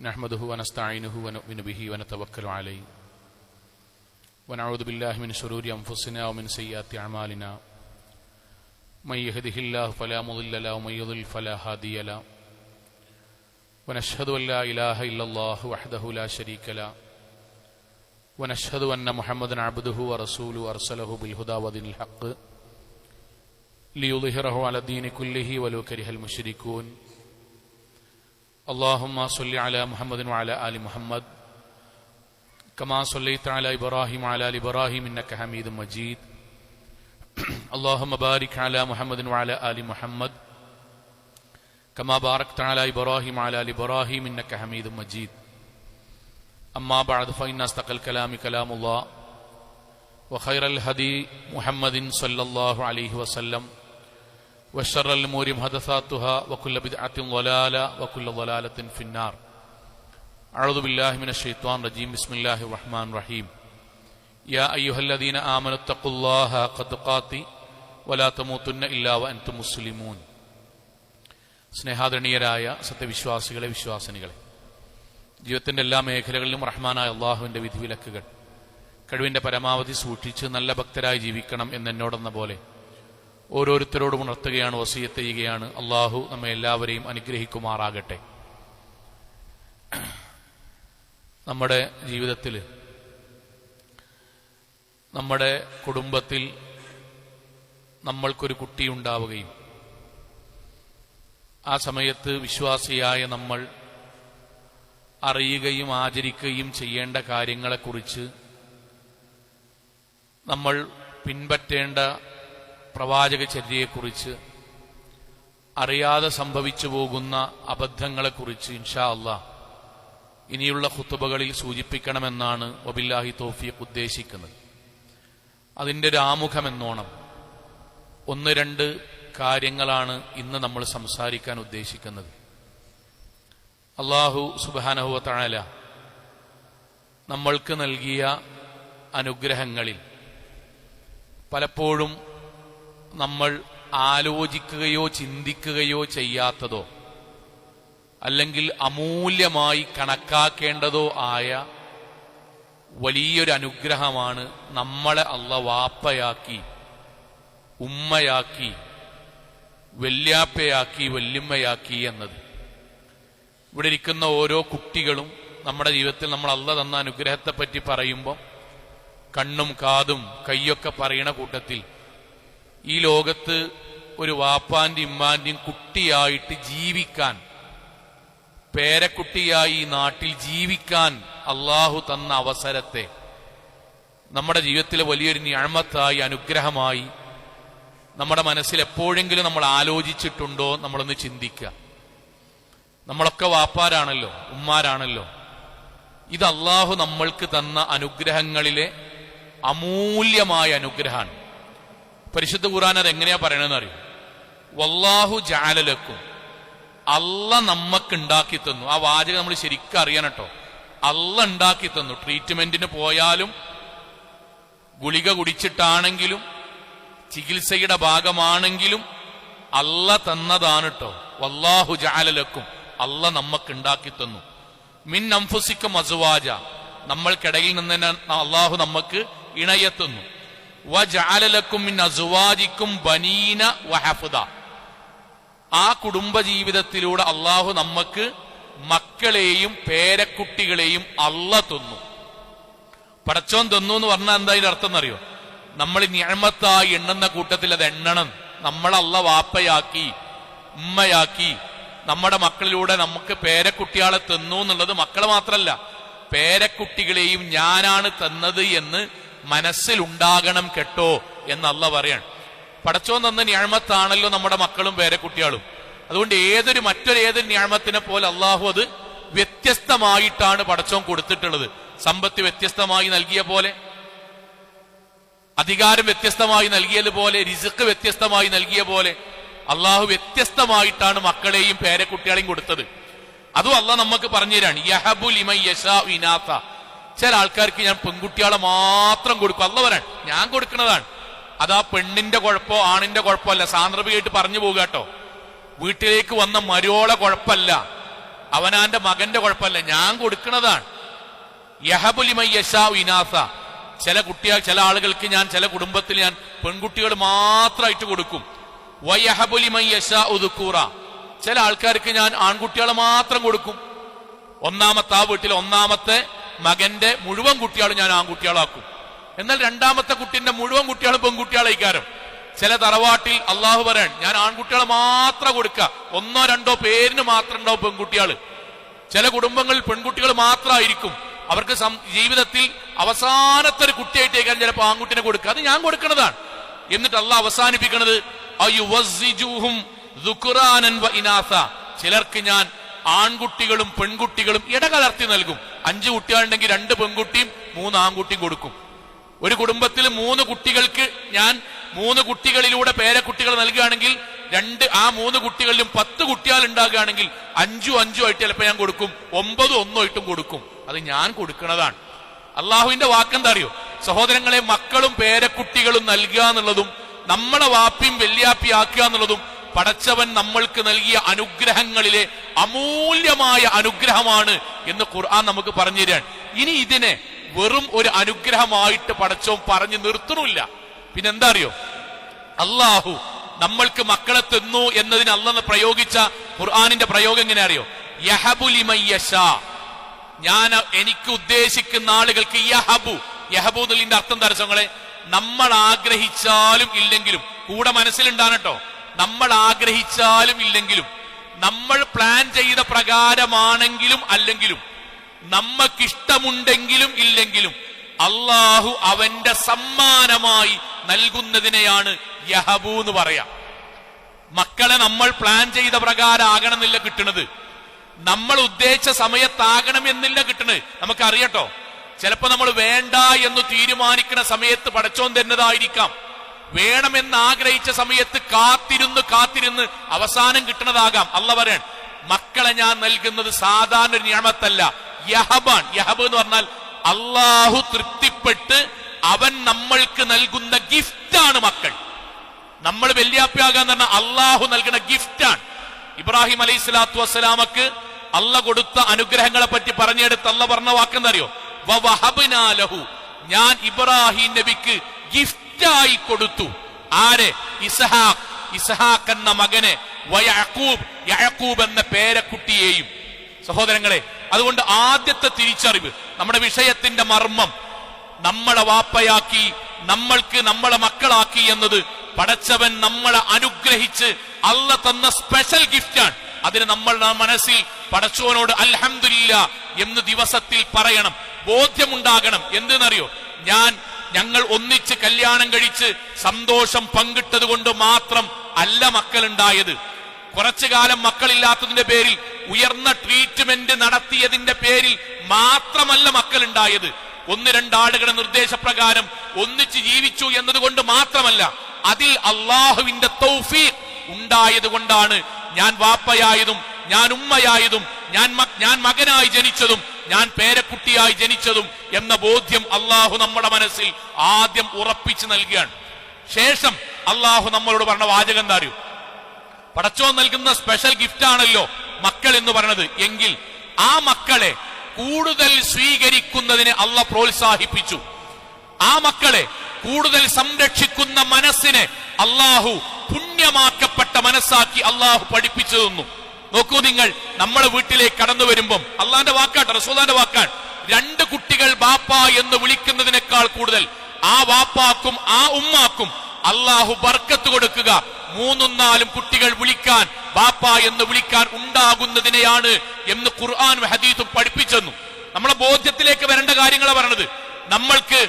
نحمده ونستعينه ونؤمن به ونتوكل عليه ونعوذ بالله من شرور أنفسنا ومن سيئات أعمالنا من يهده الله فلا مضل له ومن يضلل فلا هادي له ونشهد أن لا إله إلا الله وحده لا شريك له ونشهد أن محمدا عبده ورسوله أرسله بالهدى ودين الحق ليظهره على الدين كله ولو كره المشركون اللهم صل على محمد وعلى آل محمد كما صليت على إبراهيم وعلى آل إبراهيم إنك حميد مجيد اللهم بارك على محمد وعلى آل محمد كما باركت على إبراهيم وعلى آل إبراهيم إنك حميد مجيد أما بعد فإن أصدق الكلام كلام الله وخير الهدي محمد صلى الله عليه وسلم وشر الأمور محدثاتها وكل بدعة ضلالة وكل ضلالة في النار أعوذ بالله من الشيطان الرجيم بسم الله الرحمن الرحيم يا أيها الذين آمنوا اتقوا الله حق تقاته ولا تموتن إلا وأنتم مسلمون സ്നേഹാദരണീയരായ സത്യവിശ്വാസികളെ വിശ്വാസിനികളെ, ജീവിതത്തിന്റെ എല്ലാ മേഖലകളിലും റഹ്മാനായ അള്ളാഹുവിന്റെ വിധിവിലക്കുകൾ കഴിവിന്റെ പരമാവധി സൂക്ഷിച്ച് നല്ല ഭക്തരായി ജീവിക്കണം എന്നെന്നോടെന്ന പോലെ ഓരോരുത്തരോടും ഉണർത്തുകയാണ്, വസിയത്ത് ചെയ്യുകയാണ്. അള്ളാഹു നമ്മെ എല്ലാവരെയും അനുഗ്രഹിക്കുമാറാകട്ടെ. നമ്മുടെ ജീവിതത്തിൽ, നമ്മുടെ കുടുംബത്തിൽ നമ്മൾക്കൊരു കുട്ടിയുണ്ടാവുകയും ആ സമയത്ത് വിശ്വാസിയായ നമ്മൾ അറിയുകയും ആചരിക്കുകയും ചെയ്യേണ്ട കാര്യങ്ങളെക്കുറിച്ച്, നമ്മൾ പിൻപറ്റേണ്ട പ്രവാചകചര്യയെക്കുറിച്ച്, അറിയാതെ സംഭവിച്ചു പോകുന്ന അബദ്ധങ്ങളെക്കുറിച്ച് ഇൻഷാ അല്ലാഹ് ഇനിയുള്ള ഖുതുബകളിൽ സൂചിപ്പിക്കണമെന്നാണ് വബില്ലാഹി തൗഫീഖ് ഉദ്ദേശിക്കുന്നത്. അതിൻ്റെ ഒരു ആമുഖമെന്നോണം ഒന്ന് രണ്ട് കാര്യങ്ങളാണ് ഇന്ന് നമ്മൾ സംസാരിക്കാൻ ഉദ്ദേശിക്കുന്നത്. അല്ലാഹു സുബ്ഹാനഹു വ തആല നമ്മൾക്ക് നൽകിയ അനുഗ്രഹങ്ങളിൽ പലപ്പോഴും നമ്മൾ ആലോചിക്കുകയോ ചിന്തിക്കുകയോ ചെയ്യാത്തതോ അല്ലെങ്കിൽ അമൂല്യമായി കണക്കാക്കേണ്ടതോ ആയ വലിയൊരു അനുഗ്രഹമാണ് നമ്മളെ അല്ലാഹ് വാപ്പയാക്കി, ഉമ്മയാക്കി, വല്യാപ്പയാക്കി, വല്യമ്മയാക്കി എന്നത്. ഇവിടെ ഇരിക്കുന്ന ഓരോ കുട്ടികളും നമ്മുടെ ജീവിതത്തിൽ നമ്മൾ അല്ലാഹ് തന്ന അനുഗ്രഹത്തെപ്പറ്റി പറയുമ്പോൾ കണ്ണും കാതും കൈയൊക്കെ പറയണ കൂട്ടത്തിൽ ഈ ലോകത്ത് ഒരു വാപ്പാന്റെയും ഉമ്മാന്റെയും കുട്ടിയായിട്ട് ജീവിക്കാൻ, പേരക്കുട്ടിയായി ഈ നാട്ടിൽ ജീവിക്കാൻ അള്ളാഹു തന്ന അവസരത്തെ നമ്മുടെ ജീവിതത്തിലെ വലിയൊരു നിഅമത്തായി, അനുഗ്രഹമായി നമ്മുടെ മനസ്സിൽ എപ്പോഴെങ്കിലും നമ്മൾ ആലോചിച്ചിട്ടുണ്ടോ? നമ്മളൊന്ന് ചിന്തിക്കുക. നമ്മളൊക്കെ വാപ്പാരാണല്ലോ, ഉമ്മാരാണല്ലോ. ഇത് അള്ളാഹു നമ്മൾക്ക് തന്ന അനുഗ്രഹങ്ങളിലെ അമൂല്യമായ അനുഗ്രഹമാണ്. പരിശുദ്ധ ഖുർആൻ അത് എങ്ങനെയാ പറയണെന്ന് അറിയും? വല്ലാഹു ജഅല ലക്കും, അള്ളാഹ് നമ്മക്ക് ഉണ്ടാക്കി തന്നു. ആ വാചകം നമ്മൾ ശരിക്കും അറിയണം കേട്ടോ. അള്ളാഹ് ഉണ്ടാക്കി തന്നു. ട്രീറ്റ്മെന്റിന് പോയാലും, ഗുളിക കുടിച്ചിട്ടാണെങ്കിലും, ചികിത്സയുടെ ഭാഗമാണെങ്കിലും അള്ളാഹ് തന്നതാണ് കേട്ടോ. വല്ലാഹു ജഅല ലക്കും, അള്ളാഹ് നമ്മക്ക് ഉണ്ടാക്കി തന്നു. മിൻ അൻഫുസിക്കും അസ്വാജ, നമ്മൾക്കിടയിൽ നിന്ന് അള്ളാഹു നമുക്ക് ഇണയെത്തുന്നു. വജഅല ലക്കും മിൻ അസ്വാജിക്കും ബനീന വഹഫദ, ആ കുടുംബജീവിതത്തിലൂടെ അള്ളാഹു നമുക്ക് മക്കളെയും പേരക്കുട്ടികളെയും അള്ളാഹ് തന്നു. പടച്ചോൻ തന്നു എന്ന് പറഞ്ഞാൽ എന്താ അതിന്റെ അർത്ഥം എന്നറിയോ? നമ്മൾ നിഅമത്തായി എണ്ണുന്ന കൂട്ടത്തിൽ അത് എണ്ണണം. നമ്മളല്ല വാപ്പയാക്കി, ഉമ്മയാക്കി, നമ്മുടെ മക്കളിലൂടെ നമുക്ക് പേരക്കുട്ടികളെ തന്നു എന്നുള്ളത് മക്കളെ മാത്രല്ല, പേരക്കുട്ടികളെയും ഞാനാണ് തന്നത് എന്ന് മനസ്സിലുണ്ടാകണം കേട്ടോ എന്ന് അല്ലാഹ് പറയാണ്. പടച്ചോൻ തന്ന നിഅമത്താണല്ലോ നമ്മുടെ മക്കളും പേരക്കുട്ടികളും. അതുകൊണ്ട് മറ്റൊരു നിഅമത്തിനെ പോലെ അള്ളാഹു അത് വ്യത്യസ്തമായിട്ടാണ് പടച്ചോൻ കൊടുത്തിട്ടുള്ളത്. സമ്പത്ത് വ്യത്യസ്തമായി നൽകിയ പോലെ, അധികാരം വ്യത്യസ്തമായി നൽകിയതുപോലെ, റിസ്ക് വ്യത്യസ്തമായി നൽകിയ പോലെ അള്ളാഹു വ്യത്യസ്തമായിട്ടാണ് മക്കളെയും പേരക്കുട്ടികളെയും കൊടുത്തത്. അതും അള്ളാഹ് നമുക്ക് പറഞ്ഞു തരാണ്. യഹബു ലിമൻ യശാഉ ഇനാഥ, ചില ആൾക്കാർക്ക് ഞാൻ പെൺകുട്ടികളെ മാത്രം കൊടുക്കും. അള്ളാഹ് പറയാൻ ഞാൻ കൊടുക്കുന്നതാണ്. അതാ പെണ്ണിന്റെ കുഴപ്പമോ ആണിന്റെ കുഴപ്പമല്ല, സാന്ദർഭികമായിട്ട് പറഞ്ഞു പോകുക കേട്ടോ. വീട്ടിലേക്ക് വന്ന മരോളെ കുഴപ്പമല്ല, അവനാന്റെ മകന്റെ കുഴപ്പമല്ല, ഞാൻ കൊടുക്കുന്നതാണ്. യഹബുലിമൻ യശാഉ ഇനാസ, ചില ആളുകൾക്ക് ഞാൻ, ചില കുടുംബത്തിൽ ഞാൻ പെൺകുട്ടികൾ മാത്രമായിട്ട് കൊടുക്കും. വയഹബുലിമൻ യശാഉ ദുക്കൂറ, ചില ആൾക്കാർക്ക് ഞാൻ ആൺകുട്ടികളെ മാത്രം കൊടുക്കും. ആ വീട്ടിലെ ഒന്നാമത്തെ മകന്റെ മുഴുവൻ കുട്ടികളും ഞാൻ ആൺകുട്ടികളാക്കും. എന്നാൽ രണ്ടാമത്തെ കുട്ടിന്റെ മുഴുവൻ കുട്ടികളും പെൺകുട്ടികളായിക്കാരം. ചില തറവാട്ടിൽ അള്ളാഹു പറയാൻ, ഞാൻ ആൺകുട്ടികളെ മാത്രം കൊടുക്കുക, 1-2 പേരിന് മാത്രം ഉണ്ടാവും പെൺകുട്ടികൾ. ചില കുടുംബങ്ങളിൽ പെൺകുട്ടികൾ മാത്രമായിരിക്കും. അവർക്ക് ജീവിതത്തിൽ അവസാനത്തെ ഒരു കുട്ടിയായിട്ടേക്കാൻ ചിലപ്പോൾ ആൺകുട്ടിനെ കൊടുക്കുക. അത് ഞാൻ കൊടുക്കുന്നതാണ്. എന്നിട്ട് അള്ളാഹ് അവസാനിപ്പിക്കുന്നത് ചിലർക്ക് ഞാൻ ആൺകുട്ടികളും പെൺകുട്ടികളും ഇടകലർത്തി നൽകും. 5 കുട്ടികളുണ്ടെങ്കിൽ 2 പെൺകുട്ടിയും 3 ആൺകുട്ടിയും കൊടുക്കും. ഒരു കുടുംബത്തിൽ 3 കുട്ടികൾക്ക് ഞാൻ 3 കുട്ടികളിലൂടെ പേരക്കുട്ടികൾ നൽകുകയാണെങ്കിൽ ആ 3 കുട്ടികളിലും 10 കുട്ടികൾ ഉണ്ടാകുകയാണെങ്കിൽ 5 ആയിട്ട് ചിലപ്പോൾ ഞാൻ കൊടുക്കും, 9 1 കൊടുക്കും. അത് ഞാൻ കൊടുക്കുന്നതാണ്. അള്ളാഹുവിന്റെ വാക്കെന്താ അറിയോ സഹോദരങ്ങളെ? മക്കളും പേരക്കുട്ടികളും നൽകുക എന്നുള്ളതും നമ്മളെ വാപ്പിയും വെല്ലിയാപ്പി ആക്കുക എന്നുള്ളതും പടച്ചവൻ നമ്മൾക്ക് നൽകിയ അനുഗ്രഹങ്ങളിലെ അമൂല്യമായ അനുഗ്രഹമാണ് എന്ന് ഖുർആൻ നമുക്ക് പറഞ്ഞു തരാൻ. ഇനി ഇതിനെ വെറും ഒരു അനുഗ്രഹമായിട്ട് പടച്ചവൻ പറഞ്ഞു നിർത്തണില്ല. പിന്നെന്താ അറിയോ, അള്ളാഹു നമ്മൾക്ക് മക്കളെ തന്നു എന്നതിന് അള്ളാഹ് പ്രയോഗിച്ച ഖുർആനിന്റെ പ്രയോഗം എങ്ങനെ അറിയോ? യഹബുലിമൻ യശാ, ഞാൻ എനിക്ക് ഉദ്ദേശിക്കുന്ന ആളുകൾക്ക് യഹബു എന്നതിന്റെ അർത്ഥം തരച്ചങ്ങളെ, നമ്മൾ ആഗ്രഹിച്ചാലും ഇല്ലെങ്കിലും, കൂടെ മനസ്സിലുണ്ടാകട്ടോ, നമ്മൾ ആഗ്രഹിച്ചാലും ഇല്ലെങ്കിലും, നമ്മൾ പ്ലാൻ ചെയ്ത പ്രകാരമാണെങ്കിലും അല്ലെങ്കിലും, നമ്മക്കിഷ്ടമുണ്ടെങ്കിലും ഇല്ലെങ്കിലും അള്ളാഹു അവന്റെ സമ്മാനമായി നൽകുന്നതിനെയാണ് യഹബു എന്ന് പറയാം. മക്കളെ നമ്മൾ പ്ലാൻ ചെയ്ത പ്രകാരം ആകണമെന്നില്ല കിട്ടുന്നത്, നമ്മൾ ഉദ്ദേശിച്ച സമയത്താകണമെന്നില്ല കിട്ടുന്നത്. നമുക്കറിയട്ടോ, ചിലപ്പോ നമ്മൾ വേണ്ട എന്ന് തീരുമാനിക്കുന്ന സമയത്ത് പടച്ചോൻ തരുന്നതായിരിക്കാം. വേണമെന്ന് ആഗ്രഹിച്ച സമയത്ത് കാത്തിരുന്ന് അവസാനം കിട്ടുന്നതാകാം. അള്ളാഹ് പറയാൻ, മക്കളെ ഞാൻ നൽകുന്നത് സാധാരണ ഒരു നിയമത്തല്ല, യഹബാൻ. യഹബ് എന്ന് പറഞ്ഞാൽ അള്ളാഹു തൃപ്തിപ്പെട്ട് അവൻ നമ്മൾക്ക് നൽകുന്ന ഗിഫ്റ്റാണ് മക്കൾ. നമ്മൾ വല്യാപ്പയാകാന്ന് പറഞ്ഞാൽ അള്ളാഹു നൽകുന്ന ഗിഫ്റ്റാണ്. ഇബ്രാഹിം അലൈഹി സ്വലാത്തു വസ്സലാമക്ക് അള്ളാഹ് കൊടുത്ത അനുഗ്രഹങ്ങളെ പറ്റി പറഞ്ഞെടുത്ത് അള്ളാഹ് പറഞ്ഞ വാക്കെന്തറിയോ? വവഹബ്നാ ലഹു, ഞാൻ ഇബ്രാഹിം നബിക്ക് ഗിഫ്റ്റായി കൊടുത്തു. ആരെ? ഇസ്ഹാഖ് എന്ന മകനെ, യഅഖൂബ് എന്ന പേരക്കുട്ടിയെയും. സഹോദരങ്ങളെ, അതുകൊണ്ട് ആദ്യത്തെ തിരിച്ചറിവ്, നമ്മുടെ വിഷയത്തിന്റെ മർമ്മം, നമ്മളെ വാപ്പയാക്കി നമ്മൾക്ക് നമ്മളെ മക്കളാക്കി എന്നത് പടച്ചവൻ നമ്മളെ അനുഗ്രഹിച്ച് അള്ളാഹ് തന്ന സ്പെഷ്യൽ ഗിഫ്റ്റാണ്. അതിന് നമ്മളുടെ മനസ്സിൽ പടച്ചവനോട് അൽഹംദുലില്ലാ എന്ന് ദിവസത്തിൽ പറയണം, ബോധ്യമുണ്ടാകണം. എന്തെന്നറിയോ, ഞങ്ങൾ ഒന്നിച്ച് കല്യാണം കഴിച്ച് സന്തോഷം പങ്കിട്ടത് കൊണ്ട് മാത്രം അല്ല മക്കളുണ്ടായത്. കുറച്ചു കാലം മക്കളില്ലാത്തതിന്റെ പേരിൽ ഉയർന്ന ട്രീറ്റ്മെന്റ് നടത്തിയതിന്റെ പേരിൽ മാത്രമല്ല മക്കളുണ്ടായത്. 1-2 ആളുകളുടെ നിർദ്ദേശപ്രകാരം ഒന്നിച്ച് ജീവിച്ചു എന്നതുകൊണ്ട് മാത്രമല്ല, അതിൽ അള്ളാഹുവിന്റെ തൗഫീഖ് ഉണ്ടായത് കൊണ്ടാണ് ഞാൻ വാപ്പയായതും ഞാൻ ഉമ്മയായതും ഞാൻ മകനായി ജനിച്ചതും ഞാൻ പേരക്കുട്ടിയായി ജനിച്ചതും എന്ന ബോധ്യം അള്ളാഹു നമ്മുടെ മനസ്സിൽ ആദ്യം ഉറപ്പിച്ചു നൽകുകയാണ്. ശേഷം അള്ളാഹു നമ്മളോട് പറഞ്ഞ വാചകം എന്താ അറിയൂ? പടച്ചോൻ നൽകുന്ന സ്പെഷ്യൽ ഗിഫ്റ്റ് ആണല്ലോ മക്കൾ എന്ന് പറയുന്നത്. എങ്കിൽ ആ മക്കളെ കൂടുതൽ സ്വീകരിക്കുന്നതിനെ അള്ളാഹ് പ്രോത്സാഹിപ്പിച്ചു. ആ മക്കളെ കൂടുതൽ സംരക്ഷിക്കുന്ന മനസ്സിനെ അള്ളാഹു പുണ്യമാക്കപ്പെട്ട മനസ്സാക്കി അള്ളാഹു പഠിപ്പിച്ചു തന്നു. നോക്കൂ നിങ്ങൾ, നമ്മളെ വീട്ടിലേക്ക് കടന്നു വരുമ്പം അള്ളാന്റെ വാക്കാട്ട്, റസൂലുള്ളാഹിന്റെ വാക്കാണ്, 2 കുട്ടികൾ ബാപ്പ എന്ന് വിളിക്കുന്നതിനേക്കാൾ കൂടുതൽ ആ വാപ്പാക്കും ആ ഉമ്മാക്കും അള്ളാഹു ബർക്കത്ത് കൊടുക്കുക 3-4 കുട്ടികൾ വിളിക്കാൻ, ബാപ്പ എന്ന് വിളിക്കാൻ ഉണ്ടാകുന്നതിനെയാണ് എന്ന് ഖുർആനും ഹദീസും പഠിപ്പിച്ചെന്നു. നമ്മളെ ബോധ്യത്തിലേക്ക് വരേണ്ട കാര്യങ്ങളാണ് പറഞ്ഞത്. നമ്മൾക്ക്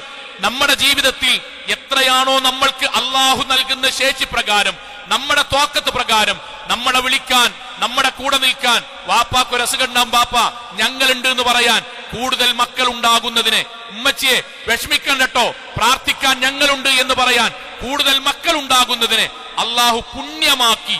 നമ്മുടെ ജീവിതത്തിൽ എത്രയാണോ നമ്മൾക്ക് അള്ളാഹു നൽകുന്ന ശേഷി പ്രകാരം, നമ്മുടെ ത്വാക്കത്ത് പ്രകാരം നമ്മളെ വിളിക്കാൻ, നമ്മുടെ കൂടെ നിൽക്കാൻ, വാപ്പാക്ക് ഒരു അസുഖം ബാപ്പ ഞങ്ങളുണ്ട് എന്ന് പറയാൻ, കൂടുതൽ മക്കൾ ഉണ്ടാകുന്നതിനെ, ഉമ്മച്ചിയെ വിഷമിക്കണ്ടോ പ്രാർത്ഥിക്കാൻ ഞങ്ങളുണ്ട് എന്ന് പറയാൻ കൂടുതൽ മക്കൾ ഉണ്ടാകുന്നതിനെ അള്ളാഹു പുണ്യമാക്കി,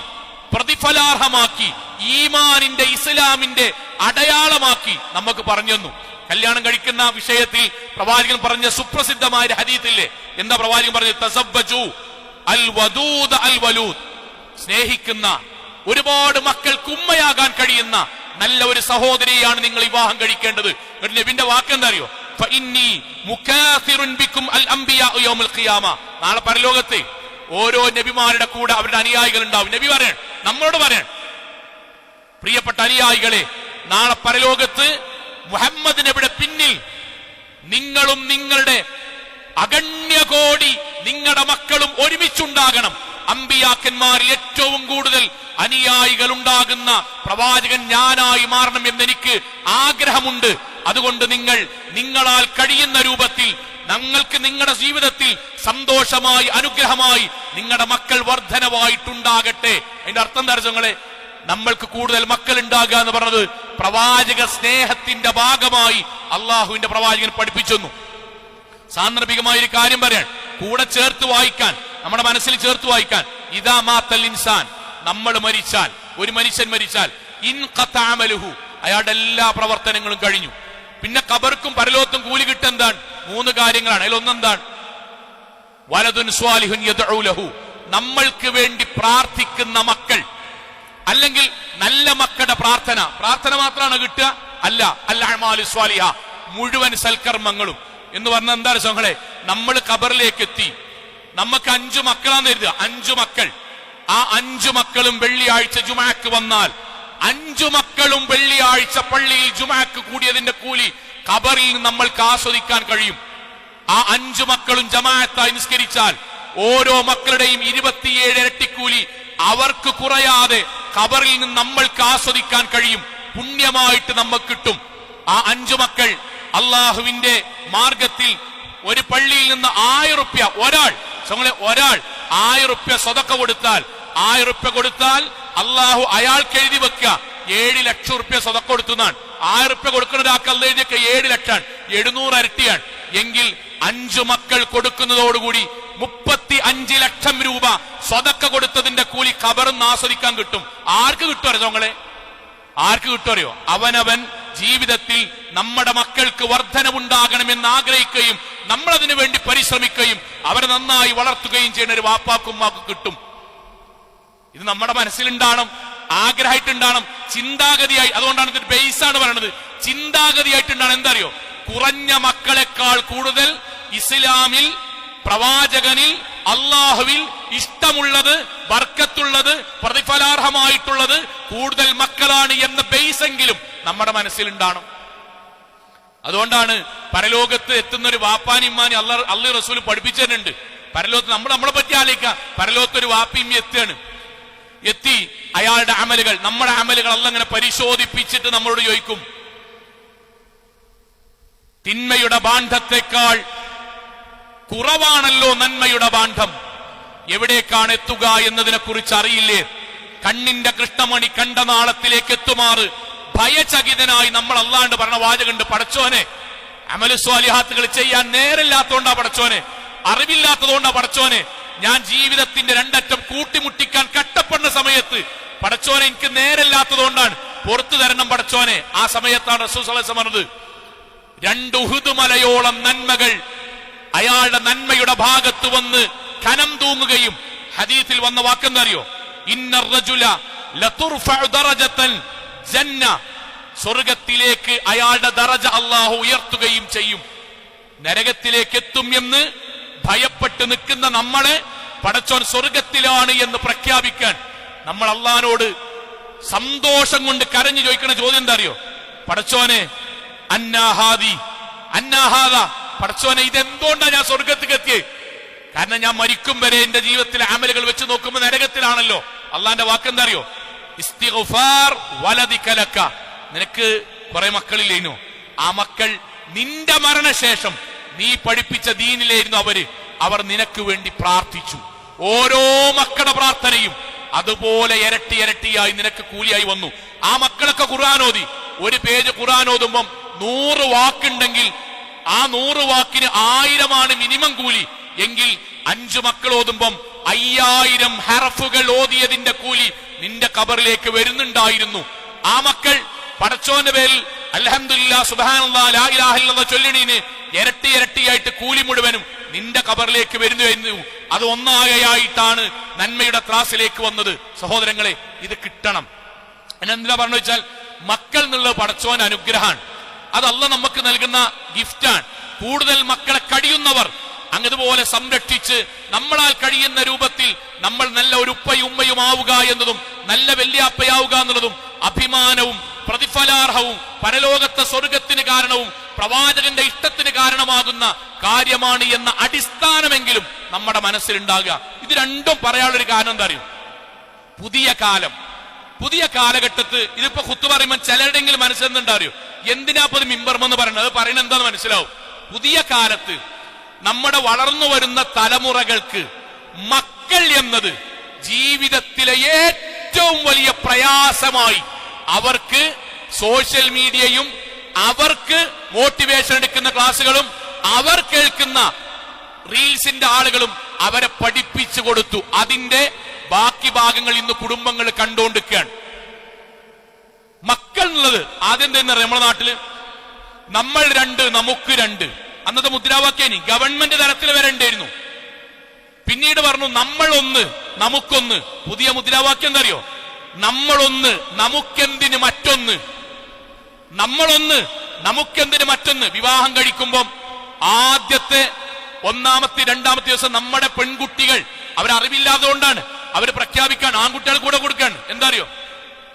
പ്രതിഫലാർഹമാക്കി, ഈമാനിന്റെ ഇസ്ലാമിന്റെ അടയാളമാക്കി നമുക്ക് പറഞ്ഞു തന്നു. കല്യാണം കഴിക്കുന്ന വിഷയത്തിൽ പ്രവാചകൻ പറഞ്ഞ സുപ്രസിദ്ധമായ ഹദീസില്ലേ, എന്താ പ്രവാചകൻ പറഞ്ഞത്? തസബ്ബജു അൽ വദൂദ അൽ വലൂദ്, സ്നേഹിക്കുന്ന, ഒരുപാട് മക്കൾക്ക് ഉമ്മയാകാൻ കഴിയുന്ന നല്ല ഒരു സഹോദരിയാണ് നിങ്ങൾ വിവാഹം കഴിക്കേണ്ടത്. നബിന്റെ വാക്കെന്താ അറിയോ? നാളെ പരലോകത്ത് ഓരോ നബിമാരുടെ കൂടെ അവരുടെ അനുയായികൾ ഉണ്ടാവും. നബി പറയാൻ, നമ്മളോട് പറയാൻ, പ്രിയപ്പെട്ട അനുയായികളെ, നാളെ പരലോകത്ത് മുഹമ്മദ് നബിയുടെ പിന്നിൽ നിങ്ങളും നിങ്ങളുടെ അഗണ്യകോടി നിങ്ങളുടെ മക്കളും ഒരുമിച്ചുണ്ടാകണം. അമ്പിയാക്കന്മാരിൽ ഏറ്റവും കൂടുതൽ അനുയായികൾ ഉണ്ടാകുന്ന പ്രവാചകൻ ഞാനായി മാറണം എന്നെനിക്ക് ആഗ്രഹമുണ്ട്. അതുകൊണ്ട് നിങ്ങളാൽ കഴിയുന്ന രൂപത്തിൽ ഞങ്ങൾക്ക് നിങ്ങളുടെ ജീവിതത്തിൽ സന്തോഷമായി അനുഗ്രഹമായി നിങ്ങളുടെ മക്കൾ വർധനവായിട്ടുണ്ടാകട്ടെ. അതിന്റെ അർത്ഥം ദർശനങ്ങളെ, നമ്മൾക്ക് കൂടുതൽ മക്കൾ ഉണ്ടാകുക എന്ന് പറഞ്ഞത് പ്രവാചക സ്നേഹത്തിന്റെ ഭാഗമായി അള്ളാഹുവിന്റെ പ്രവാചകൻ പഠിപ്പിച്ചെന്നു. സാന്ദർഭികമായ ഒരു കാര്യം പറയാൻ, കൂടെ ചേർത്ത് വായിക്കാൻ, നമ്മുടെ മനസ്സിൽ ചേർത്ത് വായിക്കാൻ, ഇദാ മാത്തൽ ഇൻസാൻ, നമ്മൾ മരിച്ചാൽ, ഒരു മനുഷ്യൻ മരിച്ചാൽ, ഇൻഖതാ അമലുഹു, അയാളുടെ എല്ലാ പ്രവർത്തനങ്ങളും കഴിഞ്ഞു. പിന്നെ ഖബർക്കും പരലോകത്തും കൂലി കിട്ടെന്താണ്? 3 കാര്യങ്ങളാണ്. അതിലൊന്നെന്താണ്? വലദുൻ സ്വാലിഹുൻ യദ്ഉ ലഹു, നമ്മൾക്ക് വേണ്ടി പ്രാർത്ഥിക്കുന്ന മക്കൾ, അല്ലെങ്കിൽ നല്ല മക്കളുടെ പ്രാർത്ഥന മാത്രമാണ് കിട്ടുക? അല്ല, അൽ അഅ്മാലു സ്വാലിഹ, മുഴുവൻ സൽക്കർമ്മങ്ങളും എന്ന് പറഞ്ഞാൽ എന്താണ് സഹോദരങ്ങളെ? നമ്മൾ ഖബറിലേക്ക് എത്തി, നമുക്ക് 5 മക്കളാന്ന് കരുതുക, 5 മക്കൾ. ആ 5 മക്കളും വെള്ളിയാഴ്ച ജുമുഅക്ക് വന്നാൽ, 5 മക്കളും വെള്ളിയാഴ്ച പള്ളിയിൽ ജുമുഅക്ക് കൂടിയതിന്റെ കൂലി ഖബറിൽ നമ്മൾക്ക് ആസ്വദിക്കാൻ കഴിയും. ആ 5 മക്കളും ജമാഅത്തായി നിസ്കരിച്ചാൽ ഓരോ മക്കളുടെയും 27 ഇരട്ടിക്കൂലി അവർക്ക് കുറയാതെ ഖബറിൽ നിന്ന് നമ്മൾക്ക് ആസ്വദിക്കാൻ കഴിയും. പുണ്യമായിട്ട് നമുക്ക് കിട്ടും. ആ 5 മക്കൾ അള്ളാഹുവിന്റെ മാർഗത്തിൽ ഒരു പള്ളിയിൽ നിന്ന് 1000 റുപ്യ ഒരാൾ 1000 റുപ്യ സ്വതക്ക കൊടുത്താൽ, 1000 റുപ്യ കൊടുത്താൽ അള്ളാഹു അയാൾക്ക് എഴുതി വെക്കുക 7 ലക്ഷം റുപ്യ സ്വതക്ക കൊടുത്തുന്നാണ്. 1000 റുപ്യ കൊടുക്കുന്ന ഒരാൾക്ക് അല്ല എഴുതിയൊക്കെ 7 ലക്ഷമാണ്, 700 ഇരട്ടിയാണ്. എങ്കിൽ 5 മക്കൾ കൊടുക്കുന്നതോടുകൂടി 35 ലക്ഷം രൂപ സ്വതക്ക കൊടുത്തതിന്റെ കൂലി ഖബറിന്ന് ആസ്വദിക്കാൻ കിട്ടും. ആർക്ക് കിട്ടുമറിയോ ഞങ്ങളെ? ആർക്ക് കിട്ടുമറിയോ? അവനവൻ ജീവിതത്തിൽ നമ്മുടെ മക്കൾക്ക് വർധനവുണ്ടാകണമെന്ന് ആഗ്രഹിക്കുകയും നമ്മളതിനു വേണ്ടി പരിശ്രമിക്കുകയും അവരെ നന്നായി വളർത്തുകയും ചെയ്യുന്ന ഒരു വാപ്പാക്കും ഉമ്മാക്കും കിട്ടും. ഇത് നമ്മുടെ മനസ്സിലുണ്ടാകണം, ആഗ്രഹമായിട്ടുണ്ടാകണം, ചിന്താഗതിയായി. അതുകൊണ്ടാണ് ഇതൊരു ബേസാണ് പറയുന്നത്. ചിന്താഗതിയായിട്ടുണ്ടാണ്. എന്താ അറിയോ? കുറഞ്ഞ മക്കളെക്കാൾ കൂടുതൽ ഇസ്ലാമിൽ, പ്രവാചകനിൽ, അള്ളാഹുവിൽ ഇഷ്ടമുള്ളത്, ബർക്കത്തുള്ളത്, പ്രതിഫലാർഹമായിട്ടുള്ളത് കൂടുതൽ മക്കളാണ് എന്ന ബേസെങ്കിലും നമ്മുടെ മനസ്സിലുണ്ടാകണം. അതുകൊണ്ടാണ് പരലോകത്ത് എത്തുന്ന ഒരു വാപ്പാനിമ്മാനി അള്ളാഹു റസൂൽ പഠിപ്പിച്ചിട്ടുണ്ട്. പരലോകത്ത് നമ്മളെ പറ്റി ആലോചിക്കുക. പരലോകത്ത് ഒരു വാപ്പിമ്മ എത്തി അയാളുടെ അമലുകൾ, നമ്മുടെ അമലുകൾ അള്ളാഹു അങ്ങനെ പരിശോധിപ്പിച്ചിട്ട് നമ്മളോട് ചോദിക്കും, തിന്മയുടെ ബാണ്ഡത്തെക്കാൾ കുറവാണല്ലോ നന്മയുടെ ബാണ്ഡം, എവിടേക്കാണ് എത്തുക എന്നതിനെ കുറിച്ച് അറിയില്ലേ? കണ്ണിന്റെ കൃഷ്ണമണി കണ്ട നാളത്തിലേക്ക് എത്തുമാറ് ഭയചകിതനായി നമ്മൾ അല്ലാണ്ട് പറഞ്ഞ വാചകണ്ട്. പടച്ചോനെ, അമലു സ്വാലിഹാത്തുകൾ ചെയ്യാൻ നേരില്ലാത്തതുകൊണ്ടാ പടച്ചോനെ, അറിവില്ലാത്തതുകൊണ്ടാ പടച്ചോനെ, ഞാൻ ജീവിതത്തിന്റെ രണ്ടറ്റം കൂട്ടിമുട്ടിക്കാൻ കട്ടപ്പെടുന്ന സമയത്ത് പടച്ചോനെ എനിക്ക് നേരില്ലാത്തതുകൊണ്ടാണ്, പുറത്തു തരണം പടച്ചോനെ. ആ സമയത്താണ് റസൂൽ സ്വല്ലല്ലാഹു അലൈഹി വസല്ലം പറഞ്ഞത്, 2 ഉഹുദ് മലയോളം നന്മകൾ അയാളുടെ നന്മയുടെ ഭാഗത്ത് വന്ന് കനം തൂങ്ങുകയും, ഹദീസിൽ വന്ന വാക്കെന്തറിയോ? ഇന്നർ റജുല ലതുർഫഉ ദറജതൻ ജന്ന, സ്വർഗത്തിലേക്ക് അയാളുടെ ദറജ അല്ലാഹു ഉയർത്തുകയും ചെയ്യും. നരകത്തിലേക്ക് എത്തും എന്ന് ഭയപ്പെട്ട് നിൽക്കുന്ന നമ്മളെ പടച്ചോൻ സ്വർഗത്തിലാണ് എന്ന് പ്രഖ്യാപിക്കാൻ നമ്മൾ അല്ലാഹുവിനോട് സന്തോഷം കൊണ്ട് കരഞ്ഞു ചോദിക്കുന്ന ചോദ്യം എന്താ അറിയോ? പടച്ചോനെ, അന്നാഹാദ, പടച്ചോനെ ഇതെന്തുകൊണ്ടാണ് ഞാൻ സ്വർഗത്തിൽ എത്തിയേ? കാരണം ഞാൻ മരിക്കും വരെ എന്റെ ജീവിതത്തിലെ അമലുകൾ വെച്ച് നോക്കുമ്പോൾ നരകത്തിലാണല്ലോ. അള്ളാന്റെ വാക്കെന്താ അറിയോ? ഇസ്തിഗ്ഫാർ വലദിക ലക, നിനക്ക് കുറെ മക്കളില്ലേനോ? ആ മക്കൾ നിന്റെ മരണശേഷം നീ പഠിപ്പിച്ച ദീനിലായിരുന്നു അവർ നിനക്ക് വേണ്ടി പ്രാർത്ഥിച്ചു. ഓരോ മക്കളുടെ പ്രാർത്ഥനയും അതുപോലെ ഇരട്ടി ഇരട്ടിയായി നിനക്ക് കൂലിയായി വന്നു. ആ മക്കളൊക്കെ ഖുർആൻ ഓതി, ഒരു പേജ് ഖുർആൻ ഓതുമ്പം 100 വാക്കുണ്ടെങ്കിൽ ആ 100 വാക്കിന് 1000 മിനിമം കൂലി. എങ്കിൽ 5 മക്കൾ ഓതുമ്പം 5000 ഹർഫുകൾ ഓതിയതിന്റെ കൂലി നിന്റെ ഖബറിലേക്ക് വരുന്നുണ്ടായിരുന്നു. ആ മക്കൾ പടച്ചോന്റെ പേരിൽ അൽഹംദുലില്ലാഹ് സുബ്ഹാനല്ലാഹ് ലാ ഇലാഹ ഇല്ലല്ലാഹ് ചൊല്ലിനീന് ഇരട്ടി ഇരട്ടിയായിട്ട് കൂലി മുഴുവനും നിന്റെ ഖബറിലേക്ക് വരുന്നു. അത് ഒന്നാകയായിട്ടാണ് നന്മയുടെ ത്രാസിലേക്ക് വന്നത്. സഹോദരങ്ങളെ, ഇത് കിട്ടണം. എന്നെന്തിനാ പറഞ്ഞു വെച്ചാൽ, മക്കൾ എന്നുള്ളത് പടച്ചോൻ അനുഗ്രഹമാണ്. അത് അല്ലാഹ് നമുക്ക് നൽകുന്ന ഗിഫ്റ്റാണ്. കൂടുതൽ മക്കളെ കഴിയുന്നവർ അങ്ങതുപോലെ സംരക്ഷിച്ച് നമ്മളാൽ കഴിയുന്ന രൂപത്തിൽ നമ്മൾ നല്ല ഒരു ഉപ്പയും ഉമ്മയും ആവുക എന്നതും നല്ല വല്യാപ്പയാവുക എന്നുള്ളതും അഭിമാനവും പ്രതിഫലാർഹവും പരലോകത്തെ സ്വർഗത്തിന് കാരണവും പ്രവാചകന്റെ ഇഷ്ടത്തിന് കാരണമാകുന്ന കാര്യമാണ് എന്ന അടിസ്ഥാനമെങ്കിലും നമ്മുടെ മനസ്സിലുണ്ടാകുക. ഇത് രണ്ടും പറയാനുള്ളൊരു കാരണം എന്താ അറിയും? പുതിയ കാലഘട്ടത്ത് ഇതിപ്പോ ഖുത്ബ പറയുമ്പോൾ ചിലരുടെങ്കിലും മനസ്സിലെന്താ അറിയോ? എന്തിനാ ഇപ്പൊ മിമ്പർമെന്ന് പറയുന്നത്? അത് പറയുന്നത് എന്താന്ന് മനസ്സിലാവും. പുതിയ കാലത്ത് നമ്മുടെ വളർന്നു വരുന്ന തലമുറകൾക്ക് മക്കൾ എന്നത് ജീവിതത്തിലെ ഏറ്റവും വലിയ പ്രയാസമായി അവർക്ക് സോഷ്യൽ മീഡിയയും അവർക്ക് മോട്ടിവേഷൻ എടുക്കുന്ന ക്ലാസ്സുകളും അവർ കേൾക്കുന്ന റീൽസിന്റെ ആളുകളും അവരെ പഠിപ്പിച്ചു കൊടുത്തു. അതിന്റെ ബാക്കി ഭാഗങ്ങൾ ഇന്ന് കുടുംബങ്ങൾ കണ്ടുകൊണ്ടിരിക്കുകയാണ്. മക്കൾ എന്നുള്ളത് ആദ്യം തന്നെ നമ്മുടെ നാട്ടില് നമ്മൾ രണ്ട് നമുക്ക് രണ്ട് അന്നത്തെ മുദ്രാവാക്യം ഗവൺമെന്റ് തലത്തിൽ വരെ ഉണ്ടായിരുന്നു. പിന്നീട് പറഞ്ഞു നമ്മൾ ഒന്ന് നമുക്കൊന്ന്. പുതിയ മുദ്രാവാക്യം എന്താ അറിയോ? നമ്മളൊന്ന് നമുക്കെന്തിന് മറ്റൊന്ന്. നമ്മളൊന്ന് നമുക്കെന്തിന് മറ്റൊന്ന്. വിവാഹം കഴിക്കുമ്പം ആദ്യത്തെ ഒന്നാമത്തെ രണ്ടാമത്തെ ദിവസം നമ്മുടെ പെൺകുട്ടികൾ അവരറിവില്ലാത്തതുകൊണ്ടാണ് അവർ പ്രഖ്യാപിക്കാൻ ആൺകുട്ടികൾ കൂടെ കൊടുക്കാണ്. എന്താ അറിയോ?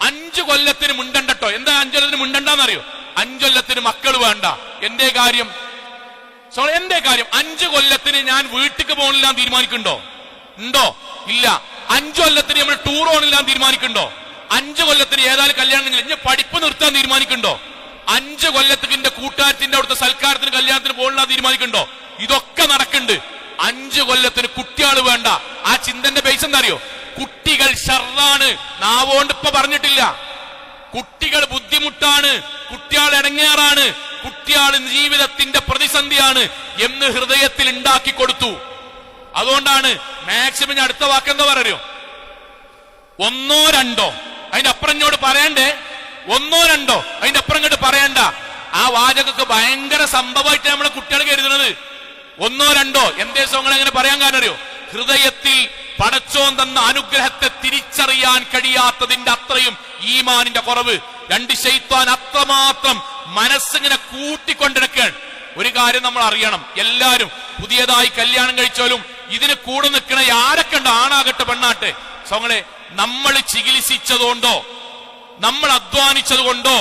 5 കൊല്ലത്തിന് മുണ്ടണ്ടോ. എന്താ 5 കൊല്ലത്തിന് മുണ്ടണ്ടെന്നറിയോ? 5 കൊല്ലത്തിന് മക്കൾ വേണ്ട. എന്റെ കാര്യം 5 കൊല്ലത്തിന് ഞാൻ വീട്ടിക്ക് പോകണില്ല തീരുമാനിക്കണ്ടോ? ഉണ്ടോ? ഇല്ല. 5 കൊല്ലത്തിന് നമ്മൾ ടൂർ പോകണില്ല തീരുമാനിക്കണ്ടോ? 5 കൊല്ലത്തിന് ഏതായാലും കല്യാണം ഇനി പഠിപ്പ് നിർത്താൻ തീരുമാനിക്കണ്ടോ? 5 കൊല്ലത്തിന് എന്റെ കൂട്ടുകാരത്തിന്റെ അവിടുത്തെ സൽക്കാരത്തിന് കല്യാണത്തിന് പോകണില്ല തീരുമാനിക്കണ്ടോ? ഇതൊക്കെ നടക്കുന്നുണ്ട്. 5 കൊല്ലത്തിന് കുട്ടികൾ വേണ്ട. ആ ചിന്തന്റെ ബേസ് എന്താ അറിയോ? കുട്ടികൾ ഷർറാണ്. നാവോണ്ട് ഇപ്പൊ പറഞ്ഞിട്ടില്ല. കുട്ടികൾ ബുദ്ധിമുട്ടാണ്, കുട്ടികൾ ഇടങ്ങേറാണ്, കുട്ടികൾ ജീവിതത്തിന്റെ പ്രതിസന്ധിയാണ് എന്ന് ഹൃദയത്തിൽ ഉണ്ടാക്കി കൊടുത്തു. അതുകൊണ്ടാണ് മാക്സിമം അടുത്ത വാക്കെന്താ പറയോ? 1 2 അതിന്റെ അപ്പുറം ഇങ്ങോട്ട് പറയണ്ടേ. 1 2 അതിന്റെ അപ്പുറം ഇങ്ങോട്ട് പറയണ്ട. ആ വാചകമൊക്കെ ഭയങ്കര സംഭവമായിട്ട് നമ്മളെ കുട്ടികൾ കരുതുന്നത്. 1 2 എന്തേ സോങ്ങൾ എങ്ങനെ പറയാൻ കാരണം അറിയോ? ഹൃദയത്തിൽ പടച്ചോൻ തന്ന അനുഗ്രഹത്തെ തിരിച്ചറിയാൻ കഴിയാത്തതിന്റെ അത്രയും ഈമാനിന്റെ കുറവ്. 2 ശൈത്താൻ അത്രമാത്രം മനസ്സിങ്ങനെ കൂട്ടിക്കൊണ്ടിരിക്കുകയാണ്. ഒരു കാര്യം നമ്മൾ അറിയണം. എല്ലാരും പുതിയതായി കല്യാണം കഴിച്ചാലും ഇതിന് കൂടെ നിൽക്കണ ആരൊക്കെ ഉണ്ട്, ആണാകട്ടെ പെണ്ണാട്ടെ, സോങ്ങളെ നമ്മൾ ചികിത്സിച്ചതുകൊണ്ടോ നമ്മൾ അധ്വാനിച്ചത് കൊണ്ടോ